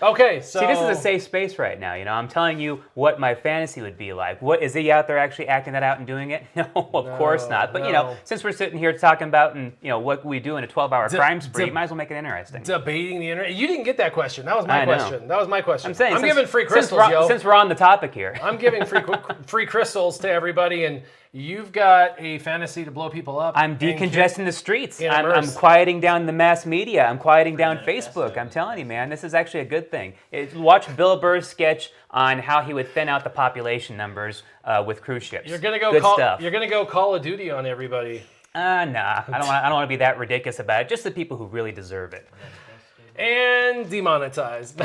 Okay, so See, this is a safe space right now. You know, I'm telling you what my fantasy would be like. What is he out there actually acting that out and doing it? No, of course not. But you know, since we're sitting here talking about and you know what we do in a 12-hour crime spree, you might as well make it interesting. Debating the internet. You didn't get that question. That was my question. That was my question. I'm saying I'm giving free crystals, yo. Since we're on the topic here, I'm giving free crystals to everybody, and you've got a fantasy to blow people up. I'm decongesting the streets. In a I'm merce. quieting down the mass media. I'm quieting down Facebook. I'm telling you, man, this is actually a good thing. Watch Bill Burr's sketch on how he would thin out the population numbers with cruise ships. You're gonna go good stuff. You're gonna go Call of Duty on everybody. Nah, I don't want to be that ridiculous about it. Just the people who really deserve it. And demonetized.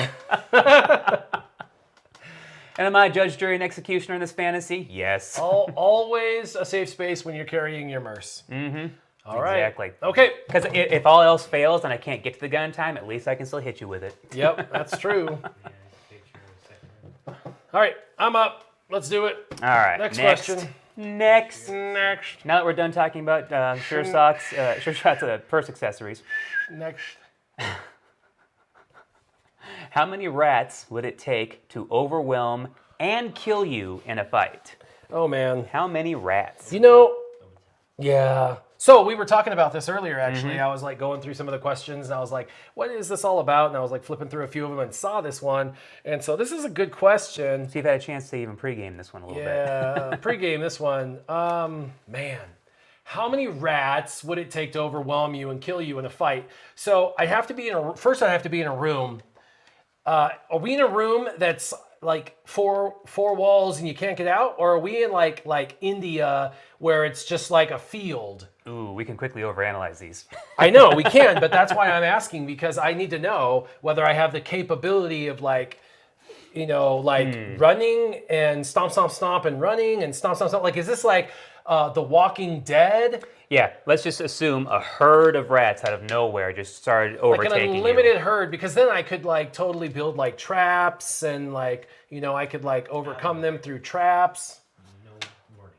And am I judge, jury, and executioner in this fantasy? Yes. Always a safe space when you're carrying your merce. All right. Exactly. Okay. Because if all else fails and I can't get to the gun in time, at least I can still hit you with it. Yep, that's true. All right, I'm up. Let's do it. All right. Next question. Next. Next. Now that we're done talking about sure shots of purse accessories, Next. how many rats would it take to overwhelm and kill you in a fight? Oh man. How many rats? You know, yeah. So we were talking about this earlier, actually. I was like going through some of the questions, and I was like, what is this all about? And I was like flipping through a few of them and saw this one. And so this is a good question. So you've had a chance to even pregame this one a little bit. Yeah, pregame this one. Man, how many rats would it take to overwhelm you and kill you in a fight? So I have to be first I have to be in a room. Are we in a room that's like four walls and you can't get out? Or are we in like India where it's just like a field? Ooh, we can quickly overanalyze these. I know, we can, but that's why I'm asking, because I need to know whether I have the capability of like, you know, like running and stomp and running and stomp. Like, is this like The Walking Dead? Yeah, let's just assume a herd of rats out of nowhere just started overtaking Like an unlimited herd, because then I could like totally build like traps and like, you know, I could like overcome them through traps.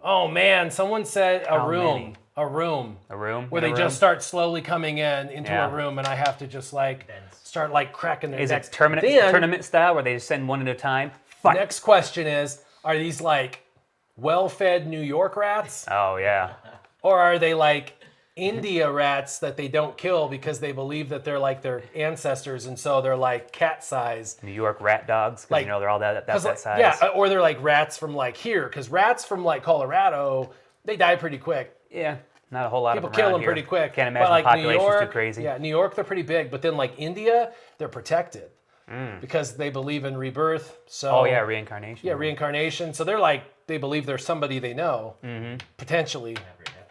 Oh man, someone said a room. A room. A room? Where they just start slowly coming into Yeah. a room, and I have to just like start like cracking their Is necks. it tournament style where they just send one at a time? Fight. Next question is, are these like well-fed New York rats? Oh, yeah. Or are they like India rats that they don't kill because they believe that they're like their ancestors, and so they're like cat size? New York rat dogs, because Like- you know they're all that Like, size. yeah, or they're like rats from like here, because rats from like Colorado, they die pretty quick. Yeah, not a whole lot People of them kill around them here. pretty quick. Can't But imagine like the population's New York, too crazy. Yeah, New York, they're pretty big. But then like India, they're protected because they believe in rebirth. So Oh, yeah, reincarnation. yeah, reincarnation. So they're like, they believe there's somebody they know, potentially.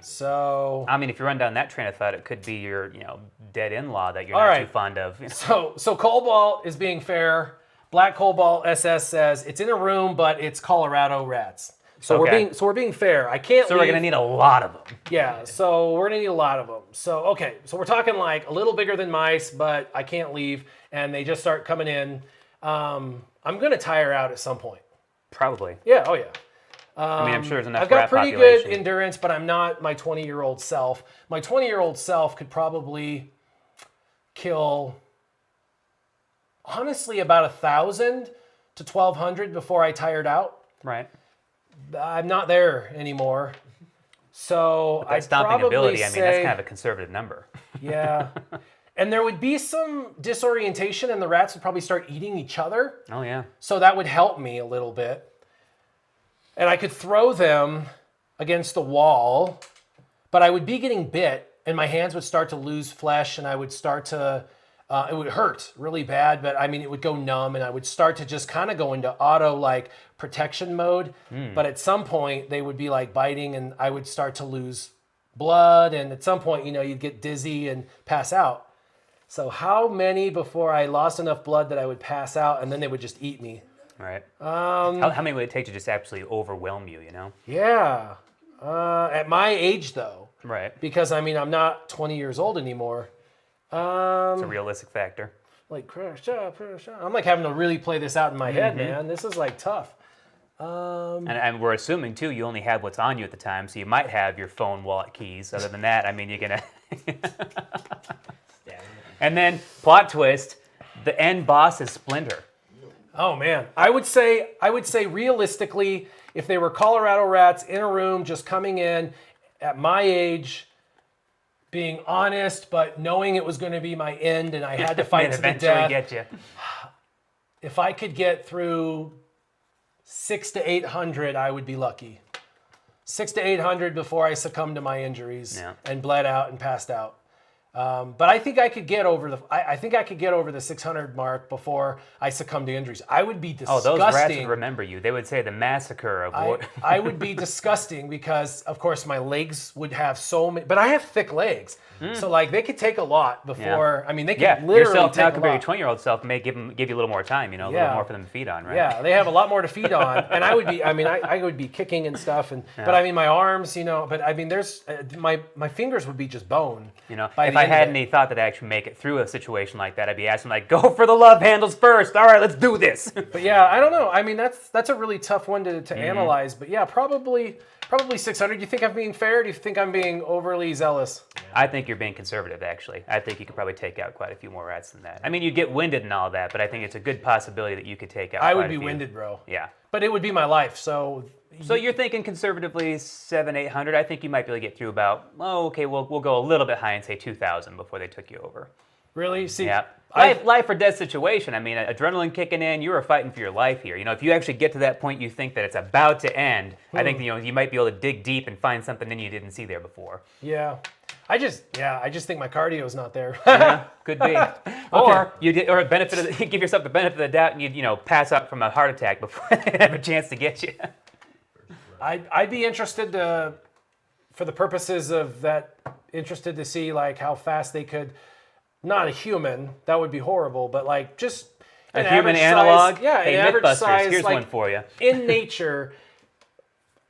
So I mean, if you run down that train of thought, it could be your, you know, dead in-law that you're All not right. too fond of. so Cobalt is being fair. Black Cobalt SS says it's in a room, but it's Colorado rats. So Okay. we're being fair. I can't. So we're gonna need a lot of them. Yeah, so we're gonna need a lot of them. So okay, so we're talking like a little bigger than mice, but I can't leave, and they just start coming in. I'm gonna tire out at some point. Probably. Yeah, oh yeah. I mean, I'm sure there's enough I've got rat pretty population. good endurance, but I'm not my 20-year-old self. My 20-year-old self could probably kill honestly about 1,000 to 1,200 before I tired out. Right. I'm not there anymore. So But that I'd stomping probably ability, say, I mean, that's kind of a conservative number. yeah. And there would be some disorientation, and the rats would probably start eating each other. Oh, yeah. So that would help me a little bit. And I could throw them against the wall, but I would be getting bit, and my hands would start to lose flesh, and I would start to, it would hurt really bad, but I mean, it would go numb, and I would start to just kind of go into auto like protection mode. But at some point, they would be like biting, and I would start to lose blood, and at some point, you'd get dizzy and pass out. So how many before I lost enough blood that I would pass out, and then they would just eat me? Right. How many would it take to just absolutely overwhelm you, Yeah. At my age, though. Right. Because, I mean, I'm not 20 years old anymore. It's a realistic factor. Like, crash up. I'm like having to really play this out in my head, man. This is like tough. And we're assuming, too, you only have what's on you at the time, so you might have your phone, wallet, keys. Other than that, I mean, you're going to... And then, plot twist, the end boss is Splinter. Oh, man. I would say realistically, if they were Colorado rats in a room just coming in at my age, being honest, but knowing it was going to be my end and I had to fight to the death. Eventually get you. If I could get through 600 to 800, I would be lucky. 600 to 800 before I succumbed to my injuries and bled out and passed out. But I think I could get over the 600 mark before I succumbed to injuries. I would be disgusting. Oh, those rats would remember you. They would say the massacre of what? I would be disgusting because, of course, my legs would have so many. But I have thick legs, so like they could take a lot before. I mean, they could literally yourself take now a compared to lot. your 20-year-old self may give you a little more time. A little more for them to feed on, right? Yeah, they have a lot more to feed on, and I would be. I mean, I would be kicking and stuff, but I mean, my arms, But I mean, there's my fingers would be just bone. If I had any thought that I actually make it through a situation like that, I'd be asking like, go for the love handles first. All right, let's do this. But yeah, I don't know. I mean, that's a really tough one to analyze. But yeah, probably 600. Do you think I'm being fair? Do you think I'm being overly zealous? I think you're being conservative, actually. I think you could probably take out quite a few more rats than that. I mean, you'd get winded and all that, but I think it's a good possibility that you could take out I quite would a be few. winded, bro. Yeah. But it would be my life, so... So you're thinking conservatively 700-800. I think you might be able to get through about, we'll go a little bit high and say 2,000 before they took you over. Really? See, yeah. Life or death situation. I mean, adrenaline kicking in. You are fighting for your life here. If you actually get to that point, you think that it's about to end. I think you might be able to dig deep and find something in you didn't see there before. Yeah. I just think my cardio is not there. Yeah, could be. Or give yourself the benefit of the doubt and you pass out from a heart attack before they have a chance to get you. I'd be interested for the purposes of that, interested to see like how fast they could. Not a human, that would be horrible, but like just a human analog. Hey, Mythbusters, average size. Here's like, one for you. In nature,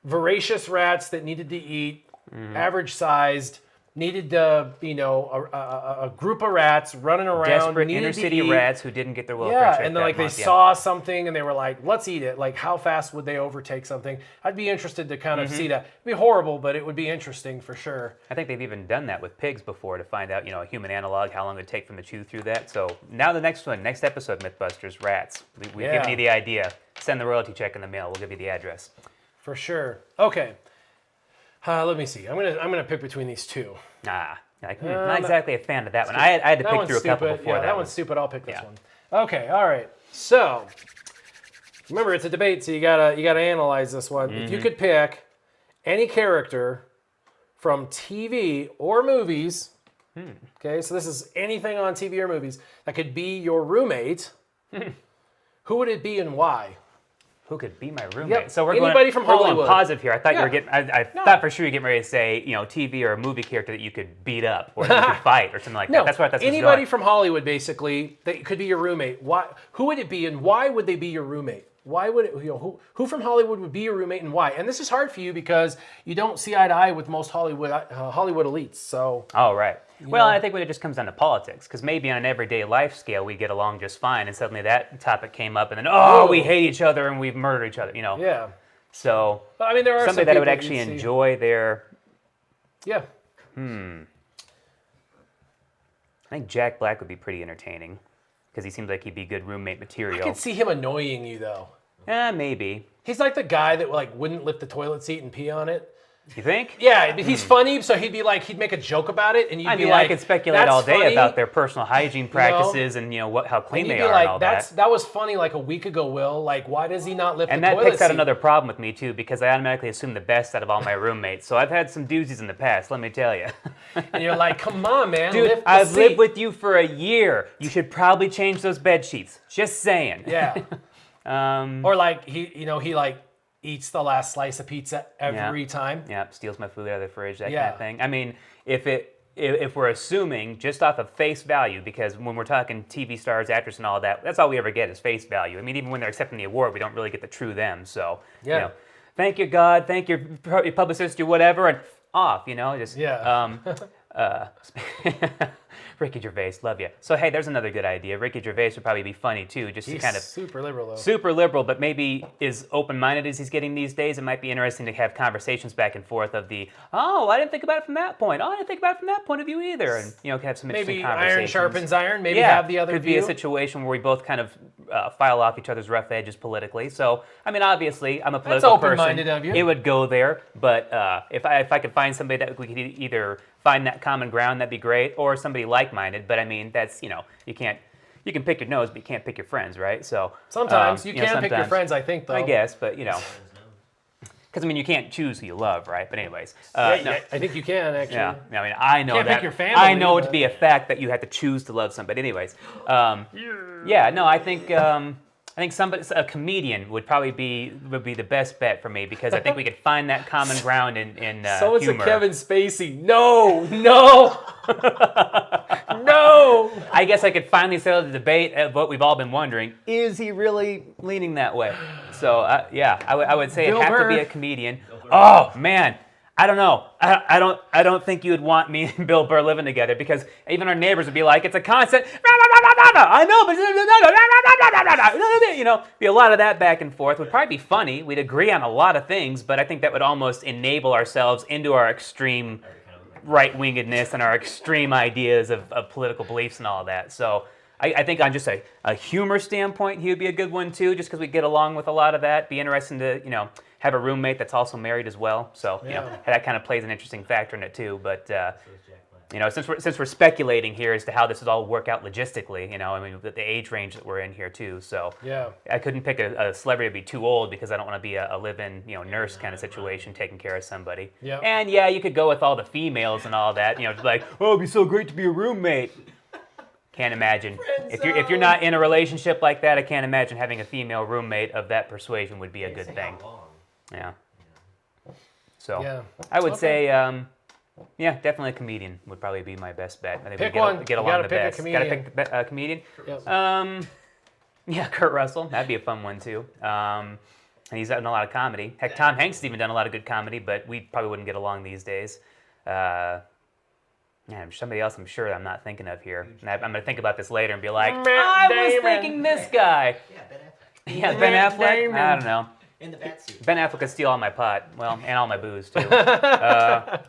voracious rats that needed to eat, average sized, needed to, a group of rats running around. Desperate inner city rats who didn't get their welfare check. Yeah, and then like they saw something and they were like, let's eat it. Like how fast would they overtake something? I'd be interested to kind of see that. It'd be horrible, but it would be interesting for sure. I think they've even done that with pigs before to find out, a human analog, how long it would take them to chew through that. So now the next episode, Mythbusters, rats. We've given you the idea. Send the royalty check in the mail. We'll give you the address. For sure. Okay. Let me see. I'm gonna pick between these two. Not exactly a fan of that one. I had to pick through a couple before that. That one's stupid. I'll pick this one. Okay. All right. So remember, it's a debate, so you gotta analyze this one. If you could pick any character from TV or movies, okay, so this is anything on TV or movies that could be your roommate, who would it be and why? Who could be my roommate? Yep. So we're from Hollywood. Going positive here. I thought you were getting. I thought for sure you're getting ready to say, TV or a movie character that you could beat up or you could fight or something like that. That's what I thought. Anybody from Hollywood, basically, that could be your roommate. Why? Who would it be, and why would they be your roommate? Why would it? Who from Hollywood would be your roommate, and why? And this is hard for you because you don't see eye to eye with most Hollywood elites. So. Oh right. Well, I think when it just comes down to politics, because maybe on an everyday life scale we get along just fine, and suddenly that topic came up, and then we hate each other and we've murdered each other. Yeah. So. But, I mean, there are somebody some that would actually enjoy their. Yeah. I think Jack Black would be pretty entertaining. because he seems like he'd be good roommate I material. could see him annoying you though. Maybe. He's like the guy that like wouldn't lift the toilet seat and pee on it. You think? Yeah, but he's funny, so he'd be like, he'd make a joke about it, and you'd I be mean, like, I could speculate "That's all day funny." about their personal hygiene practices and how clean And you'd they be are like, and all that. that was funny like a week ago, Will. Like, why does he not lift And the that toilet picks out seat? another problem with me too, because I automatically assume the best out of all my roommates. So I've had some doozies in the past, let me tell you. And you're like, come on, man, Dude, lift the I've seat. lived with you for a year. You should probably change those bed sheets. Just saying. Yeah. Or like he like eats the last slice of pizza every time. Yeah, steals my food out of the fridge, that kind Yeah. of thing. I mean, if we're assuming just off of face value, because when we're talking TV stars, actors, and all that, that's all we ever get is face value. I mean, even when they're accepting the award, we don't really get the true them. So, Yeah. thank you, God, thank your publicist, or whatever, and off, just Yeah. Ricky Gervais, love you. So hey, there's another good idea. Ricky Gervais would probably be funny too, just He's to kind of super liberal though. super liberal, but maybe as open-minded as he's getting these days. It might be interesting to have conversations back and forth of I didn't think about it from that point. I didn't think about it from that point of view either, and have some interesting Maybe conversations. iron sharpens iron. Maybe Yeah, have the other could view. be a situation where we both kind of file off each other's rough edges politically. So, I mean, obviously, I'm a political person. open-minded of you. It would go there, but if I could find somebody that we could either find that common ground, that'd be great, or somebody like-minded. But I mean, that's you can pick your nose, but you can't pick your friends, right? So Sometimes you can pick your sometimes. friends, I think, though. I guess, but because I mean, you can't choose who you love, right? But anyways, Yeah, I think you can actually. yeah, I mean, I know Can't that. pick your family, I know it to but- be a fact that you have to choose to love somebody. Anyways, yeah, no, I think a comedian would probably be the best bet for me, because I think we could find that common ground in So it's a humor. Kevin Spacey. No. No. I guess I could finally settle the debate of what we've all been wondering: is he really leaning that way? So yeah, I would say Bill it'd have to be Burr. a comedian. Oh man, I don't know. I don't think you would want me and Bill Burr living together, because even our neighbors would be like, it's a constant. I know, but be a lot of that back and forth. Would probably be funny. We'd agree on a lot of things, but I think that would almost enable ourselves into our extreme right-wingedness and our extreme ideas of political beliefs and all of that. So I think on just a humor standpoint, he would be a good one too, just because we get along with a lot of that. Be interesting to have a roommate that's also married as well. So that kind of plays an interesting factor in it too. But since we're speculating here as to how this would all work out logistically, I mean, the age range that we're in here too. So Yeah. I couldn't pick a celebrity to be too old, because I don't want to be a live-in nurse kind of situation taking care of somebody. Yeah. And yeah, you could go with all the females and all that. Like, oh, it'd be so great to be a roommate. Can't imagine. If you're not in a relationship like that, I can't imagine having a female roommate of that persuasion would be a good thing. Yeah. So Yeah. I would say, definitely a comedian would probably be my best bet. I think Pick we one. get You along gotta the pick a best. Gotta pick a comedian. Yep. Yeah, Kurt Russell. That'd be a fun one too. And he's done a lot of comedy. Heck, Tom Hanks has even done a lot of good comedy, but we probably wouldn't get along these days. Somebody else I'm sure I'm not thinking of here. And I'm going to think about this later and be like, I was Damon. thinking this guy. Yeah, Ben Affleck. Yeah, Ben Affleck? Damon. I don't know. In the bat suit. Ben Affleck could steal all my pot. Well, and all my booze too. That's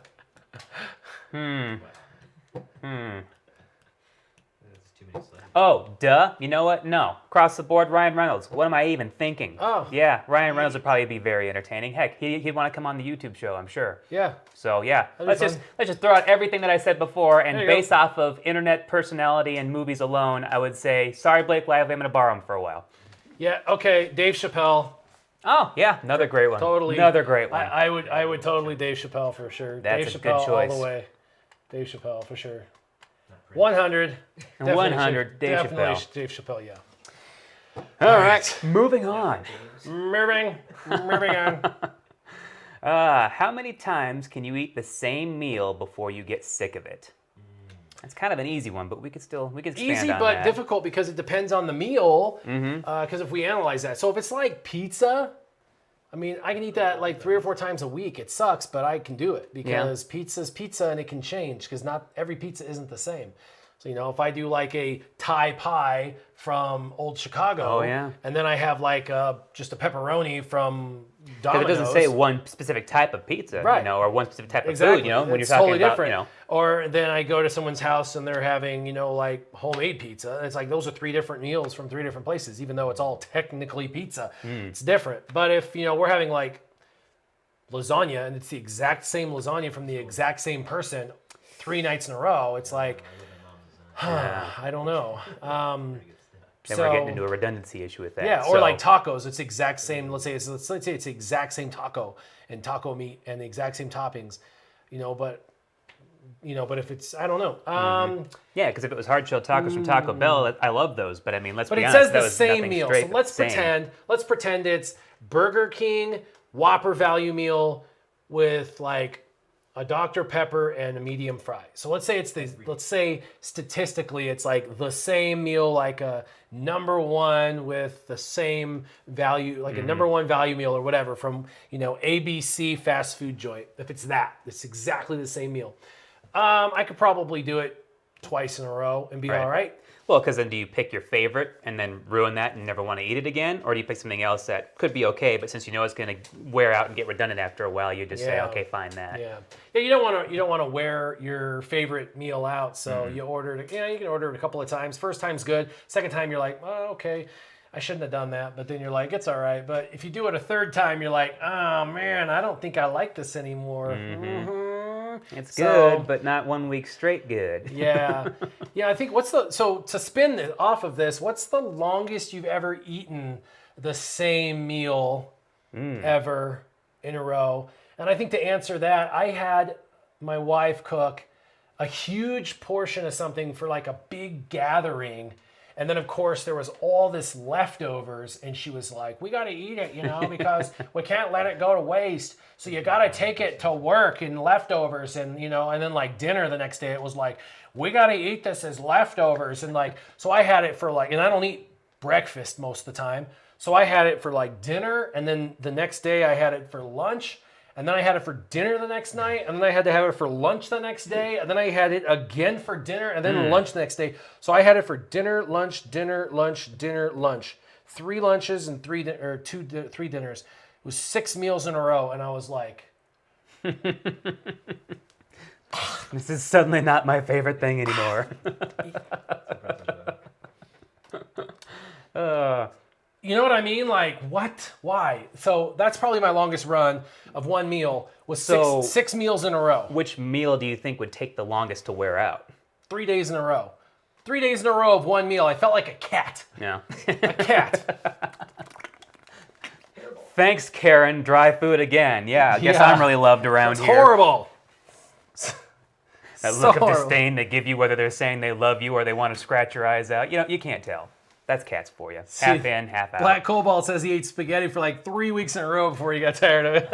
too many celebrities. Oh, duh. You know what? No. Across the board, Ryan Reynolds. What am I even thinking? Oh. Yeah, Ryan Reynolds would probably be very entertaining. Heck, he'd want to come on the YouTube show, I'm sure. Yeah. So yeah, That'd be let's just throw out everything that I said before, and There you go. based off of internet personality and movies alone, I would say, sorry, Blake Lively, I'm going to borrow him for a while. Yeah. Okay. Dave Chappelle. Oh yeah, another great one. Totally. Another great one. I would totally Dave Chappelle for sure. That's Dave a good Chappelle choice. all the way. Dave Chappelle for sure. 100. Definitely 100, Dave definitely Chappelle. Dave Chappelle. Yeah. All right, moving on. Moving on. How many times can you eat the same meal before you get sick of it? It's kind of an easy one, but we could expand Easy on but that. difficult because it depends on the meal. Mm-hmm. Because if we analyze that, so if it's like pizza, I mean, I can eat that like 3 or 4 times a week. It sucks, but I can do it because pizza's pizza and it can change because not every pizza isn't the same. So, if I do like a Thai pie from Old Chicago, Oh, yeah. and then I have like just a pepperoni from, Because it doesn't say one specific type of pizza, Right. you know, or one specific type of Exactly. food, you know, when It's you're talking totally about, different. you know. Or then I go to someone's house and they're having, you know, like homemade pizza. It's like those are 3 different meals from 3 different places, even though it's all technically pizza. It's different. But if, you know, we're having like lasagna and it's the exact same lasagna from the exact same person 3 nights in a row, it's like, I don't know. Then we're getting into a redundancy issue with that. Yeah, or So- like tacos. It's the exact same. Let's say it's the exact same taco and taco meat and the exact same toppings, you know. But if it's, I don't know. Yeah, because if it was hard shell tacos from Taco Bell, I love those. But I mean, let's But be it honest, says that the was same nothing meal. straight So but let's the same. pretend it's Burger King Whopper value meal with like a Dr. Pepper and a medium fry. So let's say statistically it's like the same meal, like a number one with the same value, like a number one value meal or whatever from, you know, ABC fast food joint. If it's exactly the same meal. I could probably do it twice in a row and be Right. all right. Well, because then do you pick your favorite and then ruin that and never want to eat it again? Or do you pick something else that could be okay, but since you know it's going to wear out and get redundant after a while, you just say, Yeah. okay, fine that. Yeah, you don't want to wear your favorite meal out, so you order it. Yeah, you can order it a couple of times. First time's good. Second time you're like, oh, okay, I shouldn't have done that. But then you're like, it's all right. But if you do it a third time, you're like, oh man, I don't think I like this anymore. It's So- good, but not 1 week straight good. Yeah, I think so to spin it off of this, what's the longest you've ever eaten the same meal ever in a row? And I think to answer that, I had my wife cook a huge portion of something for like a big gathering. And then, of course, there was all this leftovers, and she was like, we got to eat it, you know, because we can't let it go to waste. So you got to take it to work and leftovers. And, you know, and then like dinner the next day, it was like, we got to eat this as leftovers. And like, so I had it for like, and I don't eat breakfast most of the time. So I had it for like dinner. And then the next day I had it for lunch. And then I had it for dinner the next night, and then I had to have it for lunch the next day, and then I had it again for dinner, and then lunch the next day. So I had it for dinner, lunch, dinner, lunch, dinner, lunch. 3 lunches and 3 dinners. It was 6 meals in a row, and I was like, This is suddenly not my favorite thing anymore. you know what I mean? Like, what? Why? So that's probably my longest run of one meal was So- six meals in a row. Which meal do you think would take the longest to wear out? 3 days in a row. 3 days in a row of one meal. I felt like a cat. Yeah. A cat. Thanks, Karen. Dry food again. Yeah, I guess Yeah. I'm really loved around It's here. horrible. That So look of horrible. disdain they give you, whether they're saying they love you or they want to scratch your eyes out. You know, you can't tell. That's cats for you. Half in, half out. Black Cobalt says he ate spaghetti for like 3 weeks in a row before he got tired of it.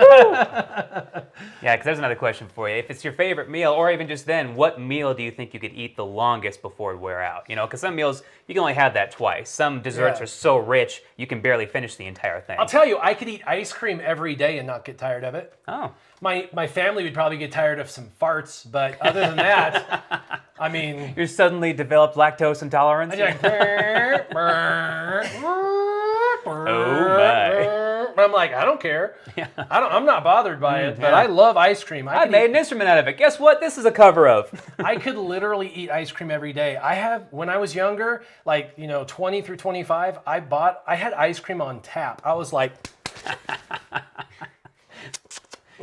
Yeah, because there's another question for you. If it's your favorite meal, or even just then, what meal do you think you could eat the longest before it wear out? You know, because some meals, you can only have that twice. Some desserts Yeah. are so rich, you can barely finish the entire thing. I'll tell you, I could eat ice cream every day and not get tired of it. Oh. My family would probably get tired of some farts, but other than that, I mean, You suddenly developed lactose intolerance? I just like, Oh, my. But I'm like, I don't care. I'm not bothered by it, but yeah. I love ice cream. I made an instrument out of it. Guess what? This is a cover of. I could literally eat ice cream every day. When I was younger, like, 20 through 25, I had ice cream on tap. I was like,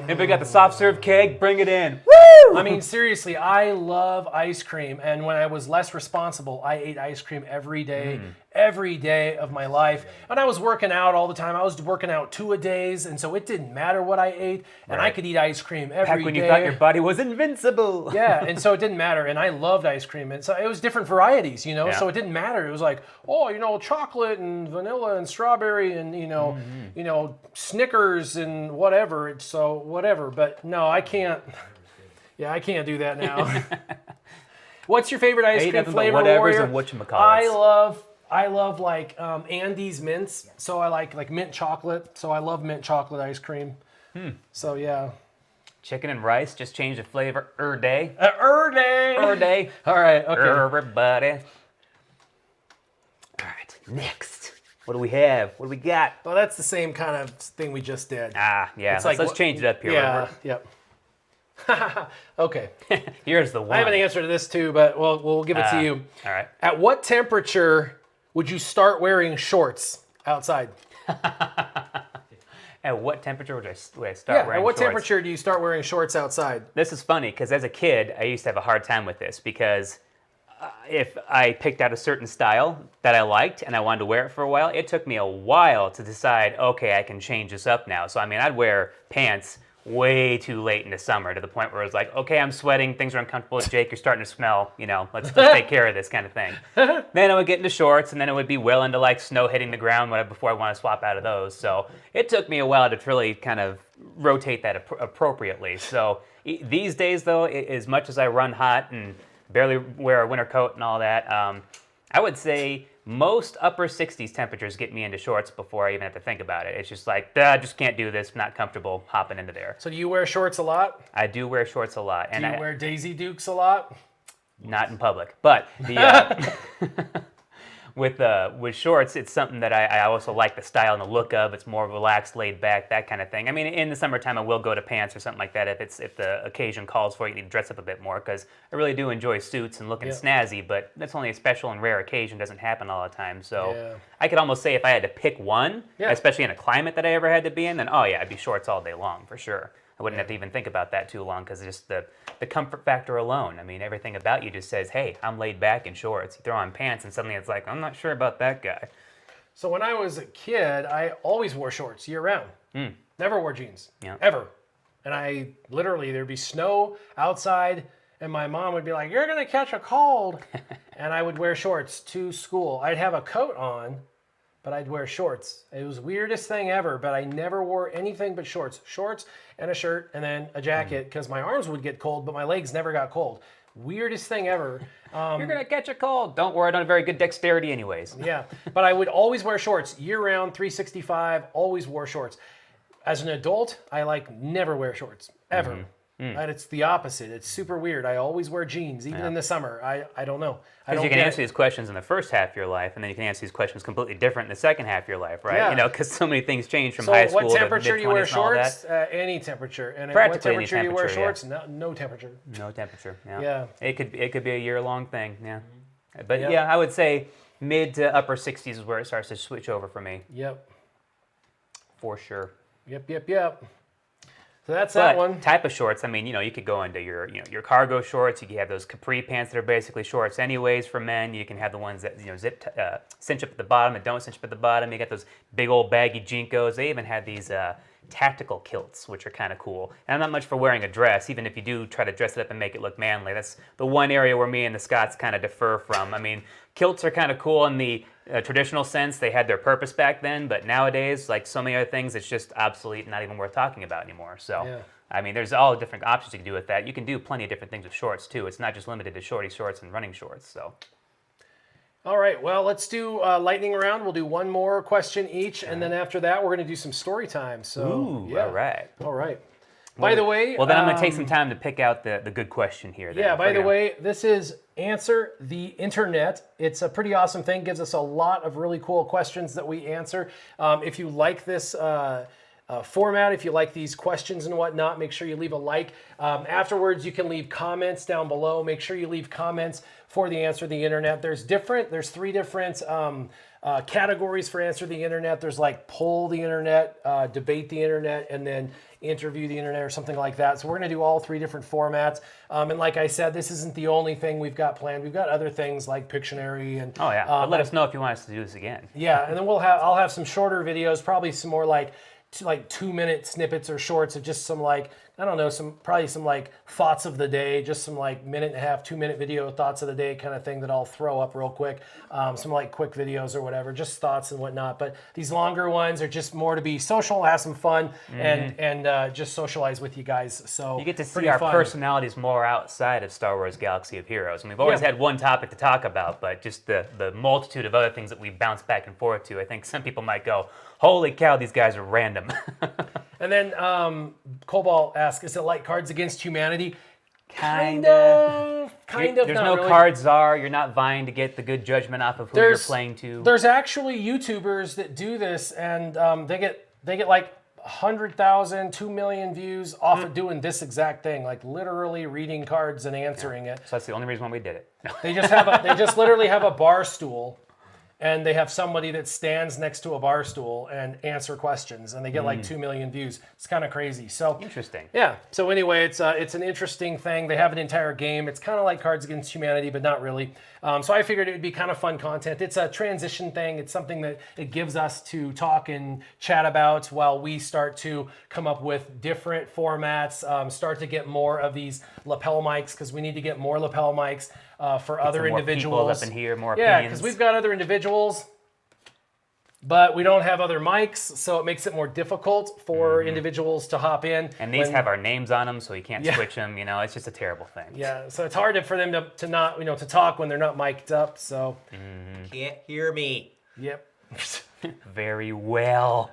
If we got the soft serve keg, bring it in. Woo! I mean, seriously, I love ice cream. And when I was less responsible, I ate ice cream every day of my life. And I was working out all the time. I was working out 2-a-days, and so it didn't matter what I ate. And I Right. could eat ice cream every day. Back when you thought your body was invincible. Yeah, and so it didn't matter. And I loved ice cream. And so it was different varieties, Yeah. so it didn't matter. It was like, chocolate and vanilla and strawberry and, Snickers and whatever. So whatever. But no, I can't. Yeah, I can't do that now. What's your favorite ice Ain't cream nothing but flavor, whatevers Warrior? and whatchamacallits. I love like Andes mints. So I like mint chocolate. So I love mint chocolate ice cream. So yeah. Chicken and rice, just change the flavor. Day. Day. Day. All right. Okay. Everybody. All right, next. What do we have? What do we got? Well, that's the same kind of thing we just did. Ah, yeah. It's Let's change it up here. Yeah, yep. Okay. Here's the one. I have an answer to this too, but we'll give it to you. All right. At what temperature would you start wearing shorts outside? At what temperature would I start wearing shorts? At what temperature do you start wearing shorts outside? This is funny because as a kid, I used to have a hard time with this because if I picked out a certain style that I liked and I wanted to wear it for a while, it took me a while to decide, okay, I can change this up now. So, I mean, I'd wear pants way too late in the summer to the point where it was like, okay, I'm sweating, things are uncomfortable, Jake, you're starting to smell, let's take care of this kind of thing. Then I would get into shorts, and then it would be well into like snow hitting the ground before I want to swap out of those. So it took me a while to really kind of rotate that appropriately. So these days, though, as much as I run hot and barely wear a winter coat and all that, I would say most upper 60s temperatures get me into shorts before I even have to think about it. It's just like, I just can't do this, not comfortable hopping into there. So do you wear shorts a lot? I do wear shorts a lot. Do you wear Daisy Dukes a lot? Not in public. But the with shorts, it's something that I also like the style and the look of. It's more relaxed, laid back, that kind of thing. I mean, in the summertime, I will go to pants or something like that if the occasion calls for it. You need to dress up a bit more because I really do enjoy suits and looking snazzy. But that's only a special and rare occasion. Doesn't happen all the time. So I could almost say if I had to pick one, especially in a climate that I ever had to be in, then I'd be shorts all day long for sure. I wouldn't have to even think about that too long because just the comfort factor alone. I mean, everything about you just says, hey, I'm laid back in shorts. You throw on pants and suddenly it's like, I'm not sure about that guy. So when I was a kid, I always wore shorts year round. Never wore jeans, ever. And I literally, there'd be snow outside and my mom would be like, you're going to catch a cold. And I would wear shorts to school. I'd have a coat on, but I'd wear shorts. It was the weirdest thing ever, but I never wore anything but shorts. Shorts and a shirt and then a jacket because my arms would get cold, but my legs never got cold. Weirdest thing ever. You're going to catch a cold. Don't worry, I don't have very good dexterity anyways. Yeah, but I would always wear shorts year-round, 365, always wore shorts. As an adult, I never wear shorts, ever. And it's the opposite. It's super weird. I always wear jeans, even in the summer. I don't know. Because you can answer these questions in the first half of your life, and then you can answer these questions completely different in the second half of your life, right? Yeah. Because so many things change from high school to what temperature do you wear mid-20s and all that. shorts? Any temperature. And Practically what temperature any do you wear temperature, shorts? No temperature. No temperature. Yeah. Yeah. It could be a year-long thing. Yeah. But I would say mid to upper 60s is where it starts to switch over for me. Yep. For sure. Yep. So that's that one. Type of shorts, I mean, you could go into your cargo shorts. You can have those capri pants that are basically shorts anyways for men. You can have the ones that, cinch up at the bottom and don't cinch up at the bottom. You got those big old baggy Jinkos. They even have these tactical kilts, which are kind of cool. And I'm not much for wearing a dress, even if you do try to dress it up and make it look manly. That's the one area where me and the Scots kind of differ from. I mean, kilts are kind of cool in the traditional sense. They had their purpose back then, but nowadays, like so many other things, it's just obsolete and not even worth talking about anymore. So, I mean, there's all different options you can do with that. You can do plenty of different things with shorts, too. It's not just limited to shorty shorts and running shorts, so. All right, well, let's do lightning round. We'll do one more question each, and then after that, we're going to do some story time. So, all right. All right. By the way... Well, then I'm going to take some time to pick out the good question here. Then. Yeah, by the way, this is Answer the Internet. It's a pretty awesome thing. Gives us a lot of really cool questions that we answer. If you like this format, if you like these questions and whatnot, make sure you leave a like. Afterwards, you can leave comments down below. Make sure you leave comments for the Answer the Internet. There's three different categories for Answer the Internet. There's like poll the Internet, debate the Internet, and then interview the Internet or something like that. So we're going to do all three different formats. And like I said, this isn't the only thing we've got planned. We've got other things like Pictionary and but let us know if you want us to do this again. Yeah, and then I'll have some shorter videos, probably some more like 2-minute snippets or shorts of just some probably some thoughts of the day, just some 1.5, 2-minute video thoughts of the day kind of thing that I'll throw up real quick. Some quick videos or whatever, just thoughts and whatnot. But these longer ones are just more to be social, have some fun, and just socialize with you guys. So you get to see our personalities more outside of Star Wars Galaxy of Heroes. And we've always had one topic to talk about, but just the multitude of other things that we bounce back and forth to. I think some people might go, holy cow, these guys are random. And then Cobalt asks, is it like Cards Against Humanity? Kind of. There's not no really. card czar. You're not vying to get the good judgment off of who you're playing to. There's actually YouTubers that do this, and they get like 100,000, 2 million views off of doing this exact thing, like literally reading cards and answering it. So that's the only reason why we did it. They just literally have a bar stool, and they have somebody that stands next to a bar stool and answer questions, and they get like 2 million views. It's kind of crazy. So Interesting. yeah. So anyway, it's an interesting thing. They have an entire game. It's kind of like Cards Against Humanity, but not really. So I figured it would be kind of fun content. It's a transition thing. It's something that it gives us to talk and chat about while we start to come up with different formats, start to get more of these lapel mics, because we need to get more lapel mics for other individuals. More people up in here, more Yeah, opinions. because we've got other individuals, but we don't have other mics, so it makes it more difficult for individuals to hop in. And these have our names on them, so you can't switch them. You know, it's just a terrible thing. Yeah, so it's hard for them to not, to talk when they're not mic'd up. So, Can't hear me. yep. Very well.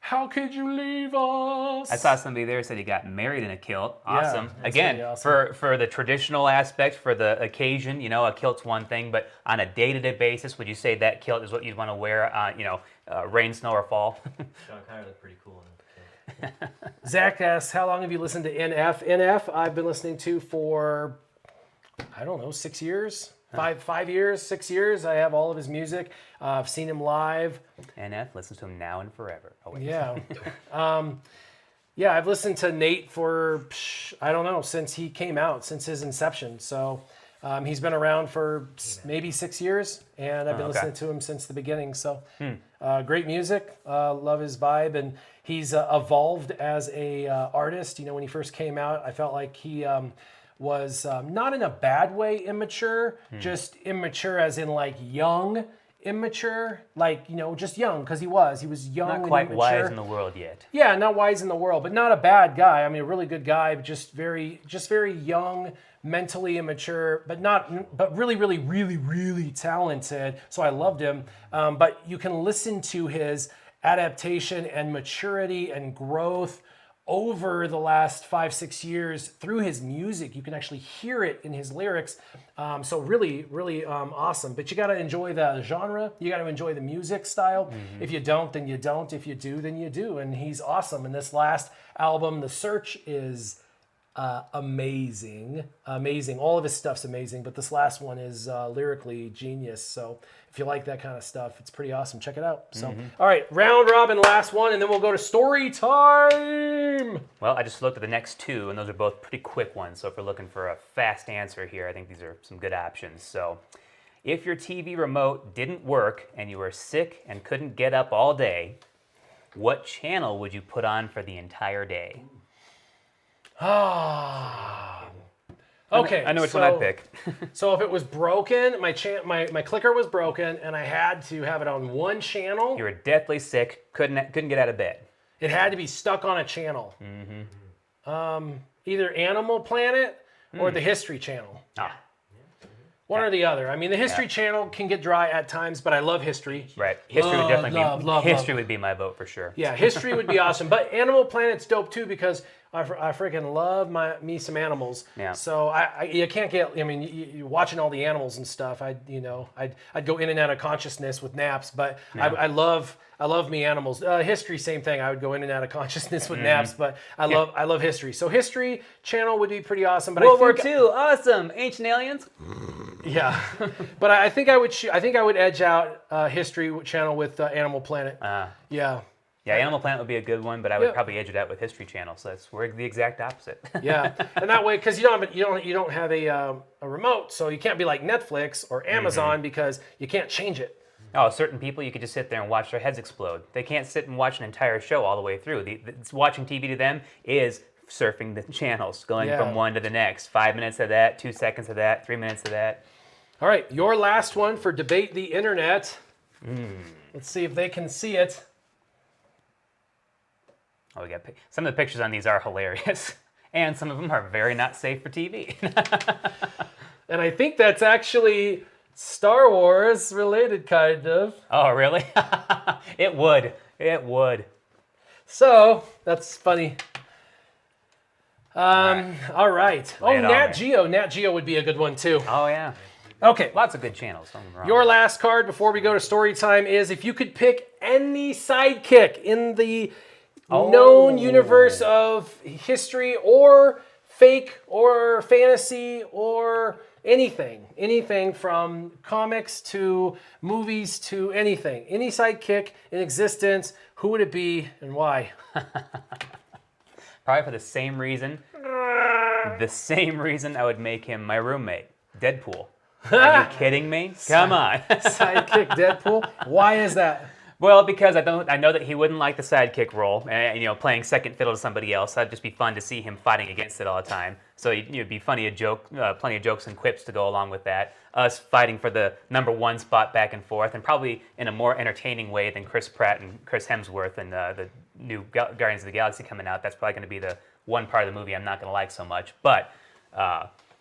How could you leave us? I saw somebody there said he got married in a kilt. Awesome. that's Again, pretty awesome. for the traditional aspect, for the occasion, a kilt's one thing, but on a day-to-day basis, would you say that kilt is what you'd want to wear, rain, snow, or fall? Sean Connery looked pretty cool in it. Zach asks, how long have you listened to NF? NF, I've been listening to for, I don't know, 6 years? 5 years, 6 years. I have all of his music. I've seen him live. NF listens to him now and forever. Oh, wait. Yeah. Yeah, I've listened to Nate for, I don't know, since he came out, since his inception. So he's been around for maybe 6 years, and I've been listening to him since the beginning. So great music. Love his vibe. And he's evolved as a artist. When he first came out, I felt like he was not in a bad way immature, just immature as in like young immature, like, just young, because he was young Not and quite immature. wise in the world yet. Yeah, not wise in the world, but not a bad guy. I mean, a really good guy, but just very young, mentally immature, but really, really, really, really talented. So I loved him. But you can listen to his adaptation and maturity and growth over the last 5-6 years through his music. You can actually hear it in his lyrics. So really, really awesome. But you got to enjoy the genre. You got to enjoy the music style. If you don't, then you don't. If you do, then you do. And he's awesome. And this last album, The Search, is amazing. Amazing. All of his stuff's amazing. But this last one is lyrically genius. So if you like that kind of stuff, it's pretty awesome. Check it out. So, all right, round robin, last one, and then we'll go to story time. Well, I just looked at the next two, and those are both pretty quick ones. So if we're looking for a fast answer here, I think these are some good options. So if your TV remote didn't work and you were sick and couldn't get up all day, what channel would you put on for the entire day? Okay, I know which one I'd pick. So if it was broken, my clicker was broken, and I had to have it on one channel. You were deathly sick, couldn't get out of bed. It had to be stuck on a channel. Either Animal Planet or the History Channel. One or the other. I mean, the History Channel can get dry at times, but I love history. Right. History would definitely love. would be my vote for sure. Yeah, History would be awesome. But Animal Planet's dope too, because I freaking love me some animals. Yeah. So you can't get. I mean, you're watching all the animals and stuff. I'd go in and out of consciousness with naps, but I love me animals. History, same thing. I would go in and out of consciousness with naps, but I love history. So History Channel would be pretty awesome. But World War II, awesome. Ancient aliens. Yeah, but I think I would edge out History Channel with Animal Planet. Yeah. Yeah, Animal Planet would be a good one, but I would probably edge it out with History Channel. So we're the exact opposite. Yeah, and that way, because you don't have a remote, so you can't be like Netflix or Amazon because you can't change it. Oh, certain people, you could just sit there and watch their heads explode. They can't sit and watch an entire show all the way through. Watching TV to them is surfing the channels, going from one to the next. 5 minutes of that, 2 seconds of that, 3 minutes of that. All right, your last one for Debate the Internet. Let's see if they can see it. Oh, we got some of the pictures on these are hilarious, and some of them are very not safe for TV. And I think that's actually Star Wars related, kind of. Oh, really? It would. So that's funny. All right. Lay Oh, it on Nat me. Geo. Nat Geo would be a good one too. Oh yeah, Okay. lots of good channels. Don't get me wrong. Your last card before we go to story time is if you could pick any sidekick in the known universe of history or fake or fantasy or anything from comics to movies to anything. Any sidekick in existence, who would it be and why? Probably for the same reason. The same reason I would make him my roommate, Deadpool. Are you kidding me? Come on. Sidekick Deadpool? Why is that? Well, because I know that he wouldn't like the sidekick role, and playing second fiddle to somebody else. That'd just be fun to see him fighting against it all the time. So it'd be funny plenty of jokes and quips to go along with that. Us fighting for the #1 spot back and forth, and probably in a more entertaining way than Chris Pratt and Chris Hemsworth and the new Guardians of the Galaxy coming out. That's probably going to be the one part of the movie I'm not going to like so much. But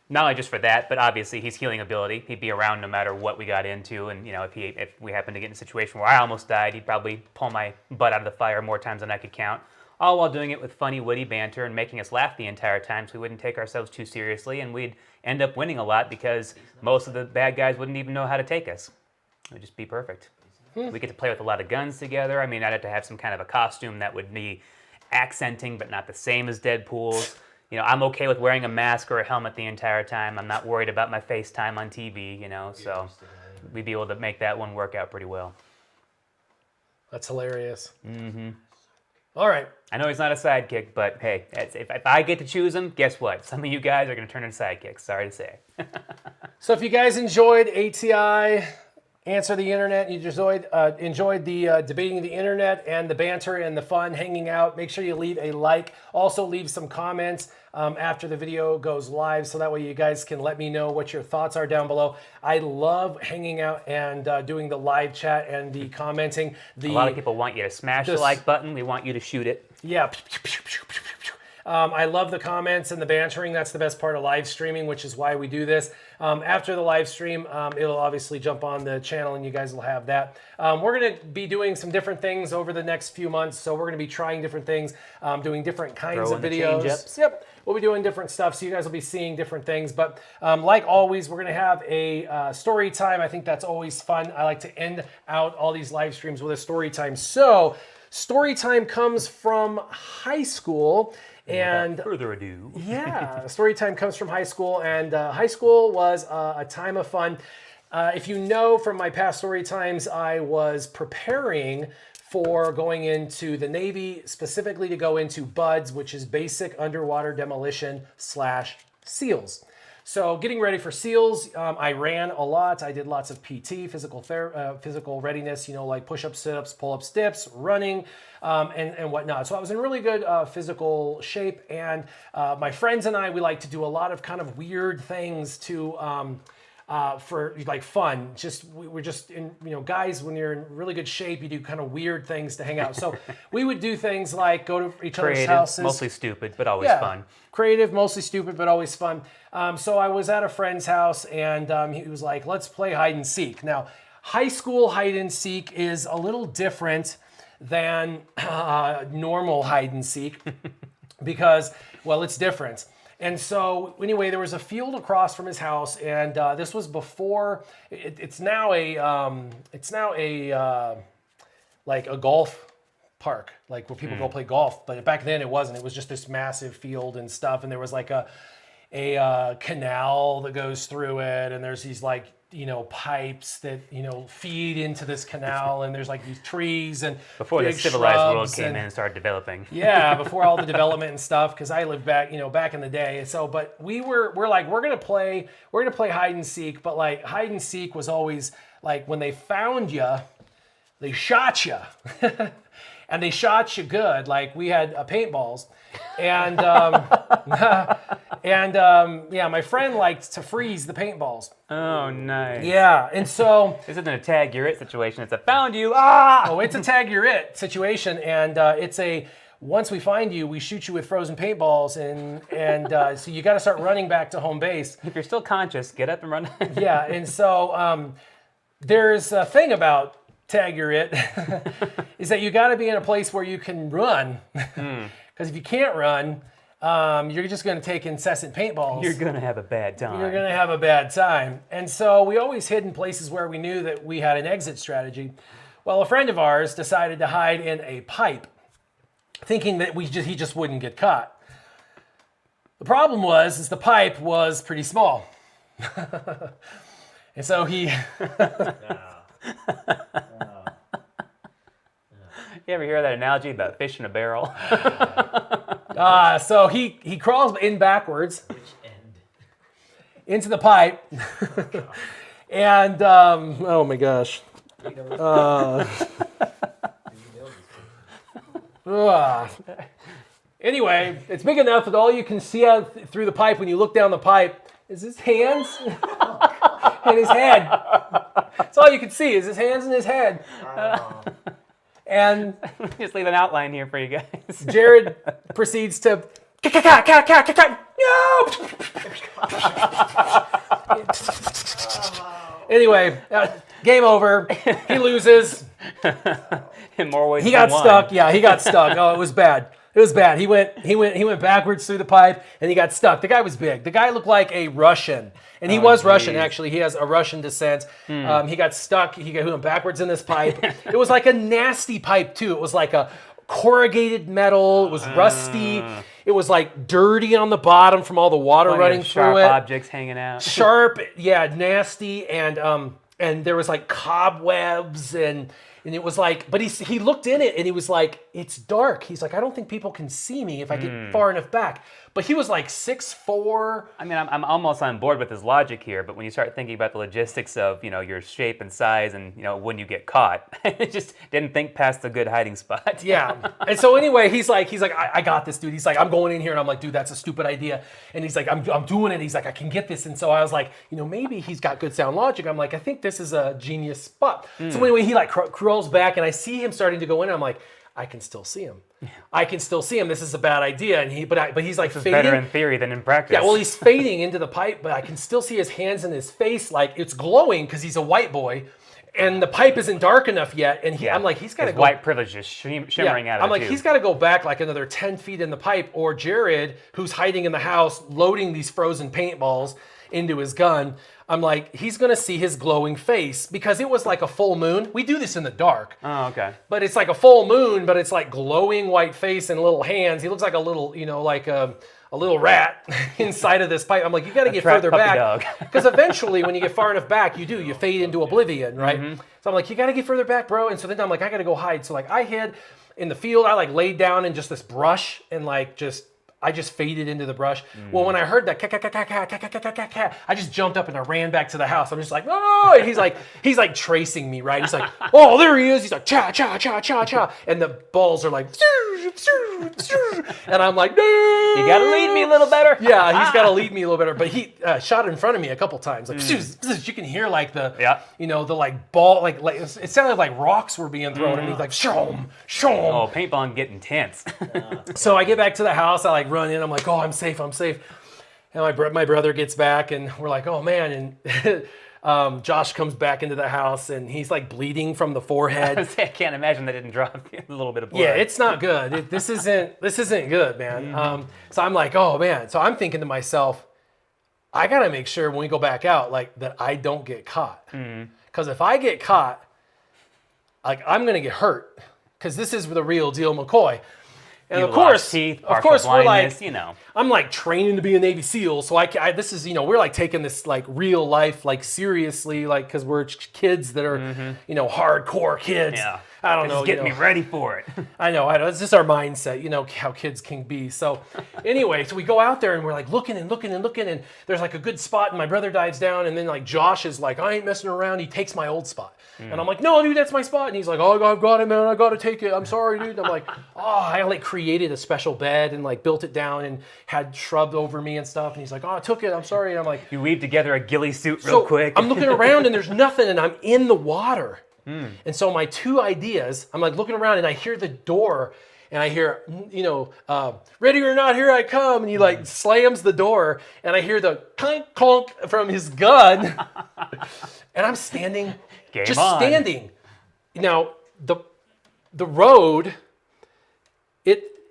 not only just for that, but obviously his healing ability. He'd be around no matter what we got into, and if we happened to get in a situation where I almost died, he'd probably pull my butt out of the fire more times than I could count. All while doing it with funny, witty banter and making us laugh the entire time, so we wouldn't take ourselves too seriously, and we'd end up winning a lot because most of the bad guys wouldn't even know how to take us. It would just be perfect. We get to play with a lot of guns together. I mean, I'd have to have some kind of a costume that would be accenting, but not the same as Deadpool's. I'm okay with wearing a mask or a helmet the entire time. I'm not worried about my FaceTime on TV, so we'd be able to make that one work out pretty well. That's hilarious. Mm-hmm. All right. I know he's not a sidekick, but hey, if I get to choose him, guess what? Some of you guys are going to turn into sidekicks. Sorry to say. So if you guys enjoyed ATI, Answer the Internet, you enjoyed the debating the internet and the banter and the fun hanging out, make sure you leave a like. Also leave some comments after the video goes live, so that way you guys can let me know what your thoughts are down below. I love hanging out and doing the live chat and the commenting. A lot of people want you to smash the like button. We want you to shoot it. Yeah. I love the comments and the bantering. That's the best part of live streaming, which is why we do this. After the live stream, it'll obviously jump on the channel and you guys will have that. We're going to be doing some different things over the next few months. So we're going to be trying different things, doing different kinds of videos. Yep. We'll be doing different stuff. So you guys will be seeing different things. But like always, we're going to have a story time. I think that's always fun. I like to end out all these live streams with a story time. So story time comes from high school. And without further ado, yeah, story time comes from high school, and high school was a time of fun. If you know from my past story times, I was preparing for going into the Navy, specifically to go into BUDS, which is Basic Underwater Demolition / SEALs. So getting ready for SEALs, I ran a lot. I did lots of PT, physical readiness, like push-ups, sit-ups, pull-ups, dips, running, and whatnot. So I was in really good physical shape, and my friends and I, we like to do a lot of kind of weird things to for like fun. We're just in, guys, when you're in really good shape, you do kind of weird things to hang out. So we would do things like go to each other's houses. Mostly stupid, but always fun. Creative, mostly stupid, but always fun. So I was at a friend's house, and he was like, let's play hide and seek. Now, high school hide and seek is a little different than normal hide and seek because, well, it's different. And so anyway, there was a field across from his house, and this was before. It's now a like a golf park, like where people go play golf. But back then it wasn't. It was just this massive field and stuff. And there was like a canal that goes through it, and there's these like pipes that feed into this canal, and there's like these trees and before the civilized world came in and started developing. Yeah, before all the development and stuff, because I lived back back in the day. So, but we're like we're gonna play hide and seek, but like hide and seek was always like when they found you, they shot you, and they shot you good. Like we had paintballs, and yeah, my friend liked to freeze the paintballs. Oh, nice. Yeah, and so this isn't a tag you're it situation. It's a found you. Ah! Oh, it's a tag you're it situation, and it's a once we find you, we shoot you with frozen paintballs, and so you got to start running back to home base. If you're still conscious, get up and run. Yeah, and so there's a thing about tag you're it is that you got to be in a place where you can run, because if you can't run, you're just going to take incessant paintballs. You're gonna have a bad time. You're going to have a bad time. And so we always hid in places where we knew that we had an exit strategy. Well, a friend of ours decided to hide in a pipe, thinking that he just wouldn't get caught. The problem is the pipe was pretty small. And so he... You ever hear that analogy about fish in a barrel? So he crawls in backwards Which end? into the pipe. And, oh my gosh. Anyway, it's big enough that all you can see out through the pipe when you look down the pipe is his hands and his head. That's all you can see is his hands and his head. And Just leave an outline here for you guys. Jared proceeds to no. Anyway, game over. He loses. In more ways He than got one. stuck. Yeah, he got stuck. Oh, it was bad. It was bad. He went backwards through the pipe and he got stuck. The guy was big. The guy looked like a Russian. And he was Russian, actually. He has a Russian descent. He got stuck. He went backwards in this pipe. It was like a nasty pipe, too. It was like a corrugated metal. It was rusty. It was like dirty on the bottom from all the water running Sharp through it. objects hanging out. Sharp, yeah, nasty. And there was like cobwebs and it was like, but he looked in it and he was like, it's dark. He's like, I don't think people can see me if I get far enough back. But he was like 6'4". I mean, I'm almost on board with his logic here, but when you start thinking about the logistics of, your shape and size and, when you get caught, I just didn't think past a good hiding spot. Yeah. And so anyway, he's like, I got this, dude. He's like, I'm going in here. And I'm like, dude, that's a stupid idea. And he's like, I'm doing it. He's like, I can get this. And so I was like, maybe he's got good sound logic. I'm like, I think this is a genius spot. So anyway, he like crawls back and I see him starting to go in. I'm like, I can still see him. I can still see him. This is a bad idea. And but he's like fading. Better in theory than in practice. Yeah, well, he's fading into the pipe, but I can still see his hands and his face. Like it's glowing because he's a white boy, and the pipe isn't dark enough yet. And I'm like, he's got to His go. white privilege is shimmering out of I'm it, like, too. he's got to go back like another 10 feet in the pipe, or Jared, who's hiding in the house, loading these frozen paintballs into his gun. I'm like, he's going to see his glowing face because it was like a full moon. We do this in the dark. Oh, okay. But it's like a full moon, but it's like glowing white face and little hands. He looks like a little, like a little rat inside of this pipe. I'm like, you got to get further back. Because eventually when you get far enough back, you fade into oblivion, right? So I'm like, you got to get further back, bro. And so then I'm like, I got to go hide. So like I hid in the field. I like laid down in just this brush and like I just faded into the brush. Well, when I heard that, I just jumped up and I ran back to the house. I'm just like, oh, and he's like tracing me, right? He's like, oh, there he is. He's like, cha, cha, cha, cha, cha. And the balls are like, and I'm like, no. You got to lead me a little better. Yeah, he's got to lead me a little better. But he shot in front of me a couple times. Like, you can hear like the, the like ball, like it sounded like rocks were being thrown at me. Like, shom, shom. Oh, paintballing get intense. So I get back to the house. I like run in. I'm like, oh, I'm safe. And my brother gets back, and we're like, oh man. And Josh comes back into the house, and he's like bleeding from the forehead. I can't imagine that didn't drop a little bit of blood. Yeah, it's not good. This isn't good, man. So I'm like, oh man. So I'm thinking to myself, I gotta make sure when we go back out, like that I don't get caught. Because if I get caught, like I'm gonna get hurt. Because this is the real deal, McCoy. And You of course, lost teeth, of partial course, we're like, blindness, I'm like training to be a Navy SEAL, so this is, we're like taking this like real life like seriously, like because we're kids that are, hardcore kids. Yeah. I don't know. Just getting me ready for it. I know. It's just our mindset, how kids can be. So anyway, so we go out there and we're like looking and there's like a good spot and my brother dives down and then like Josh is like, I ain't messing around. He takes my old spot. And I'm like, no, dude, that's my spot. And he's like, oh, I've got it, man. I got to take it. I'm sorry, dude. And I'm like, oh, I like created a special bed and like built it down and had shrub over me and stuff. And he's like, oh, I took it. I'm sorry. And I'm like, You weave together a ghillie suit real quick. I'm looking around and there's nothing and I'm in the water. And so my two ideas, I'm like looking around and I hear the door and I hear, ready or not, here I come. And he like slams the door and I hear the clunk, clunk from his gun. And I'm standing, standing. Now, the road,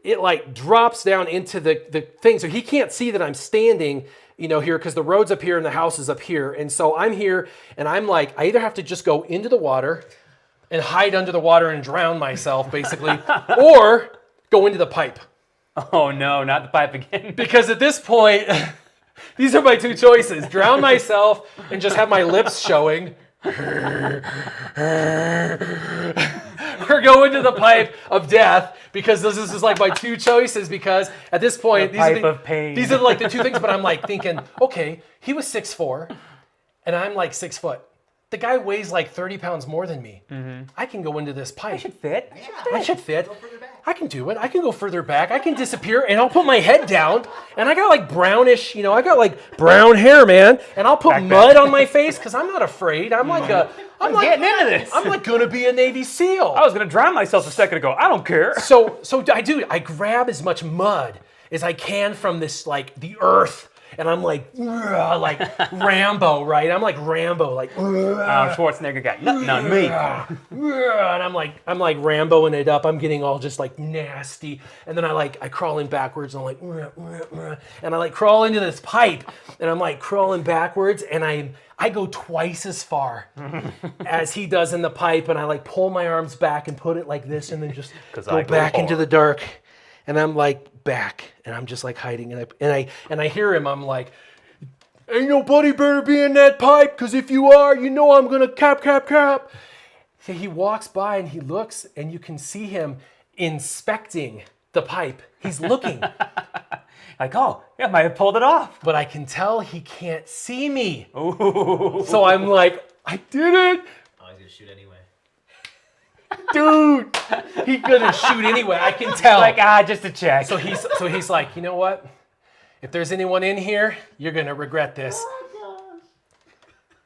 it like drops down into the thing. So he can't see that I'm standing, here, because the road's up here and the house is up here. And so I'm here and I'm like, I either have to just go into the water and hide under the water and drown myself, basically, or go into the pipe. Oh no, not the pipe again. Because at this point, these are my two choices: drown myself and just have my lips showing, or go into the pipe of death. Because this is like my two choices. Because at this point, these are like the two things. But I'm like thinking, okay, he was 6'4", and I'm like 6 foot. The guy weighs like 30 pounds more than me. Mm-hmm. I can go into this pipe. I should fit. I should fit. I can do it. I can go further back. I can disappear, and I'll put my head down, and I got like brownish, I got like brown hair, man, and I'll put mud on my face because I'm not afraid. I'm like I'm getting into this. I'm like gonna be a Navy SEAL. I was gonna drown myself a second ago. I don't care. So I grab as much mud as I can from this like the earth. And I'm like Rambo, right? I'm like Rambo, like Schwarzenegger got nothing on me. And I'm like Ramboing it up. I'm getting all just like nasty. And then I crawl in backwards and I'm like, and I like crawl into this pipe and I'm like crawling backwards and I go twice as far as he does in the pipe, and I like pull my arms back and put it like this and then just go back into the dark. And I'm like back, and I'm just like hiding, and I hear him. I'm like, "Ain't nobody better be in that pipe, cause if you are, I'm gonna cap." So he walks by and he looks, and you can see him inspecting the pipe. He's looking, like, oh, yeah, I might have pulled it off, but I can tell he can't see me. Ooh. So I'm like, I did it. Oh, he's gonna shoot anyway. Dude, he's gonna shoot anyway. I can tell. Like, just to check. So he's like, you know what? If there's anyone in here, you're gonna regret this.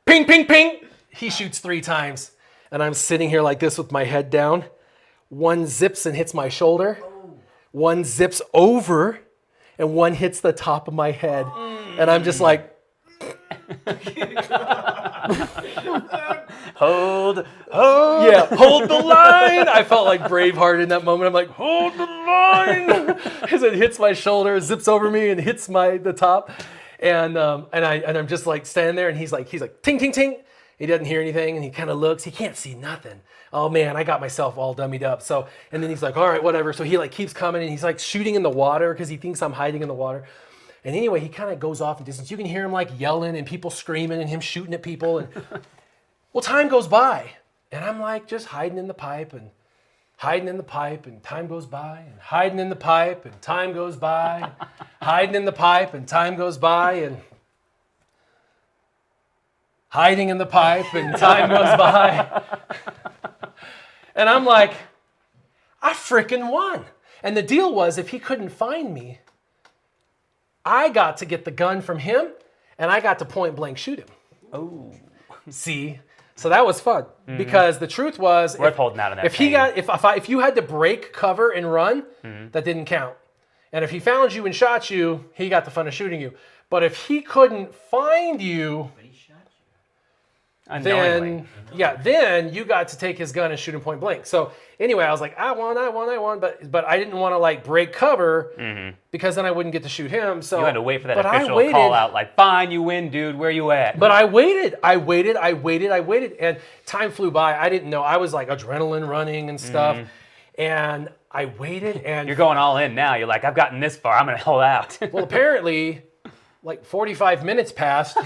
Ping, ping, ping. He shoots 3 times, and I'm sitting here like this with my head down. One zips and hits my shoulder. One zips over, and one hits the top of my head, and I'm just like. Hold the line. I felt like Braveheart in that moment. I'm like, hold the line, as it hits my shoulder, zips over me, and hits the top, and I'm just like standing there, and he's like ting ting ting. He doesn't hear anything, and he kind of looks. He can't see nothing. Oh man, I got myself all dummied up. So and then he's like, all right, whatever. So he like keeps coming, and he's like shooting in the water because he thinks I'm hiding in the water. And anyway, he kind of goes off in distance. You can hear him like yelling and people screaming and him shooting at people. And well, time goes by, and I'm like just hiding in the pipe and hiding in the pipe, and time goes by, and hiding in the pipe, and time goes by, hiding in the pipe, and time goes by, and hiding in the pipe, and time goes by. And I'm like, I freaking won. And the deal was, if he couldn't find me, I got to get the gun from him, and I got to point blank shoot him. Oh, see, so that was fun because the truth was, worth holding out on that. If you had to break cover and run, that didn't count. And if he found you and shot you, he got the fun of shooting you. But if he couldn't find you, then you got to take his gun and shoot him point blank. So anyway, I was like, I won, but I didn't want to like break cover because then I wouldn't get to shoot him. So you had to wait for that official call out, like, fine, you win, dude. Where you at? But I waited, and time flew by. I didn't know. I was like adrenaline running and stuff, and I waited. And you're going all in now. You're like, I've gotten this far. I'm gonna hold out. Well, apparently, like 45 minutes passed.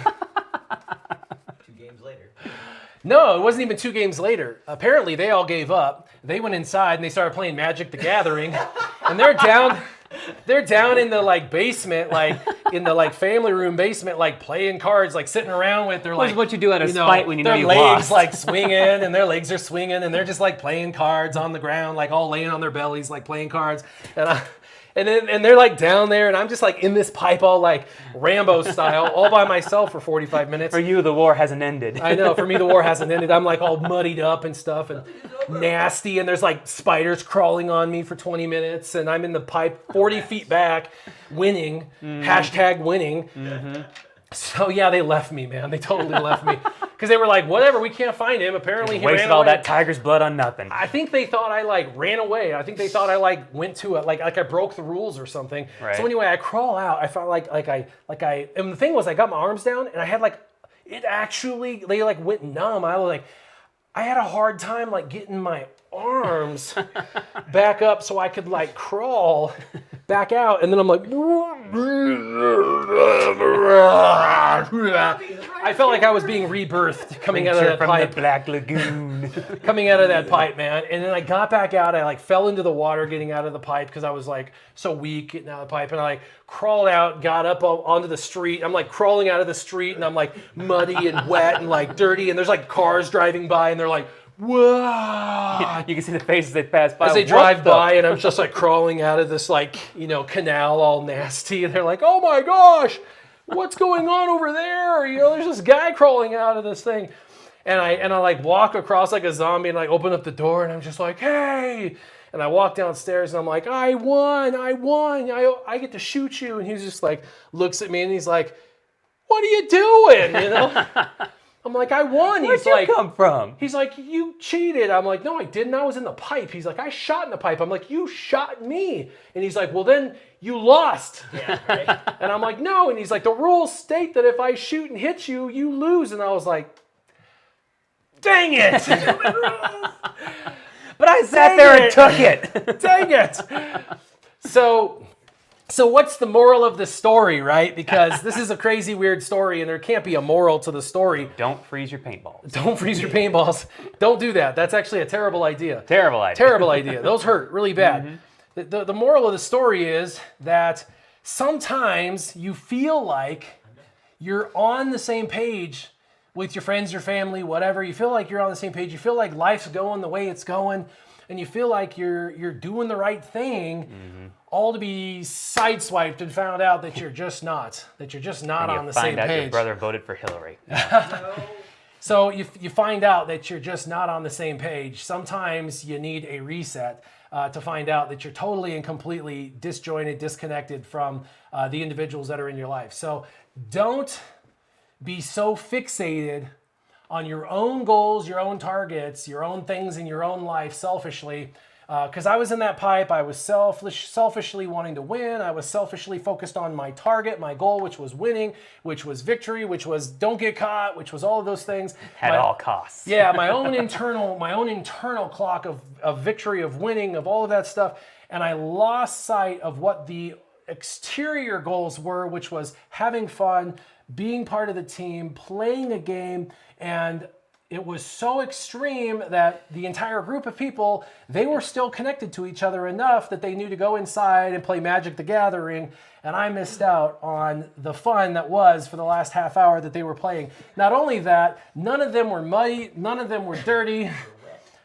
No, it wasn't even 2 games later. Apparently, they all gave up. They went inside and they started playing Magic the Gathering, and they're down in the like basement, like in the like family room basement, like playing cards, like sitting around with their like what you do out of spite when you know you legs lost. Like swinging, and their legs are swinging, and they're just like playing cards on the ground, like all laying on their bellies, like playing cards, and they're like down there, and I'm just like in this pipe, all like Rambo style, all by myself for 45 minutes. For you, the war hasn't ended. I know. For me, the war hasn't ended. I'm like all muddied up and stuff and nasty, and there's like spiders crawling on me for 20 minutes, and I'm in the pipe 40 feet back, winning, #winning. So yeah, they left me, man. They totally left me because they were like, whatever, we can't find him. Apparently he Wasted ran all away. that tiger's blood on nothing. I think they thought I like ran away. I think they thought I like went to it, like I broke the rules or something. Right. So anyway, I crawl out. I felt like I, and the thing was, I got my arms down, and I had like, it actually, they like went numb. I had a hard time like getting my arms back up so I could like crawl back out, and then I'm like, I felt like I was being rebirthed coming out of that from pipe. the Black Lagoon. Coming out of that pipe, man. And then I got back out. I like fell into the water getting out of the pipe because I was like so weak getting out of the pipe. And I like crawled out, got up onto the street. I'm like crawling out of the street, and I'm like muddy and wet and like dirty. And there's like cars driving by, and they're like, whoa. You can see the faces that pass by. As they What drive the- by, and I'm just like crawling out of this like, canal all nasty. And they're like, oh my gosh, what's going on over there? There's this guy crawling out of this thing. And I like walk across like a zombie and like open up the door, and I'm just like, hey. And I walk downstairs, and I'm like, I won. I get to shoot you. And he's just like, looks at me, and he's like, what are you doing? I'm like, I won. Where'd you come from? He's like, you cheated. I'm like, no, I didn't. I was in the pipe. He's like, I shot in the pipe. I'm like, you shot me. And he's like, well, then you lost. Yeah, right. And I'm like, no. And he's like, the rules state that if I shoot and hit you, you lose. And I was like, dang it. But I sat there and took it. Dang it. So what's the moral of the story, right? Because this is a crazy, weird story, and there can't be a moral to the story. Don't freeze your paintballs. Don't freeze your paintballs. Don't do that. That's actually a terrible idea. Terrible idea. Terrible idea. Those hurt really bad. The moral of the story is that sometimes you feel like you're on the same page with your friends, your family, whatever. You feel like you're on the same page. You feel like life's going the way it's going, and you feel like you're doing the right thing, all to be sideswiped and found out that you're just not. That you're just not on the same Find out your page. brother voted for Hillary. So you find out that you're just not on the same page. Sometimes you need a reset to find out that you're totally and completely disjointed, disconnected from the individuals that are in your life. So don't be so fixated on your own goals, your own targets, your own things in your own life selfishly. Because I was in that pipe, I was selfishly wanting to win. I was selfishly focused on my target, my goal, which was winning, which was victory, which was don't get caught, which was all of those things. At all costs. Yeah, my own internal clock of victory, of winning, of all of that stuff. And I lost sight of what the exterior goals were, which was having fun, being part of the team, playing a game, and it was so extreme that the entire group of people, they were still connected to each other enough that they knew to go inside and play Magic the Gathering, and I missed out on the fun that was for the last half hour that they were playing. Not only that, none of them were muddy, none of them were dirty,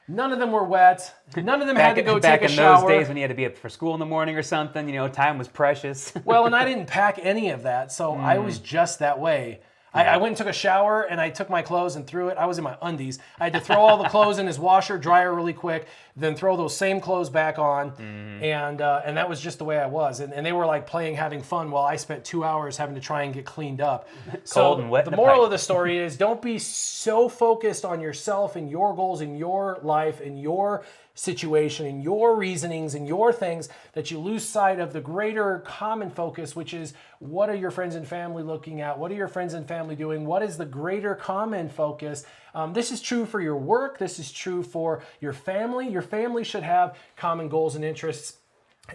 none of them were wet, none of them had to go take a shower. Back in those days when you had to be up for school in the morning or something, time was precious. Well, and I didn't pack any of that, so I was just that way. I went and took a shower, and I took my clothes and threw it. I was in my undies. I had to throw all the clothes in his washer, dryer really quick, then throw those same clothes back on, and that was just the way I was. And they were like playing, having fun, while I spent 2 hours having to try and get cleaned up. Cold and wet the in the moral pipe. of the story is don't be so focused on yourself and your goals in your life and your situation and your reasonings and your things that you lose sight of the greater common focus, which is what are your friends and family looking at? What are your friends and family doing? What is the greater common focus? This is true for your work. This is true for your family. Your family should have common goals and interests.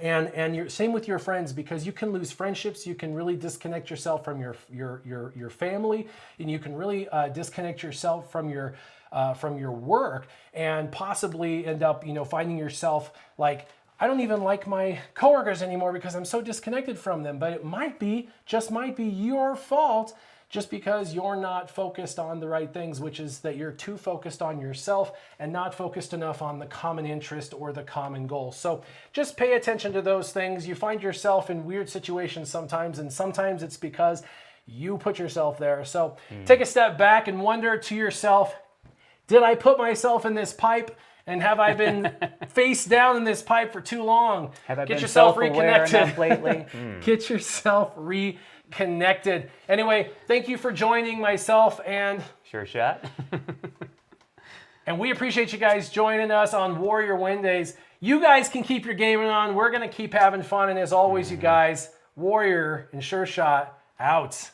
And same with your friends, because you can lose friendships. You can really disconnect yourself from your family, and you can really disconnect yourself from your work, and possibly end up finding yourself like, I don't even like my coworkers anymore because I'm so disconnected from them. But it might be your fault, just because you're not focused on the right things, which is that you're too focused on yourself and not focused enough on the common interest or the common goal. So just pay attention to those things. You find yourself in weird situations sometimes, and sometimes it's because you put yourself there. So take a step back and wonder to yourself, did I put myself in this pipe? And have I been face down in this pipe for too long? Have I Get been yourself self-aware reconnected enough lately? Get yourself reconnected. connected. Anyway, thank you for joining myself and Sure shot. we appreciate you guys joining us on Warrior Wednesdays. You guys can keep your gaming on. We're going to keep having fun. And as always, you guys, Warrior and Sure Shot out.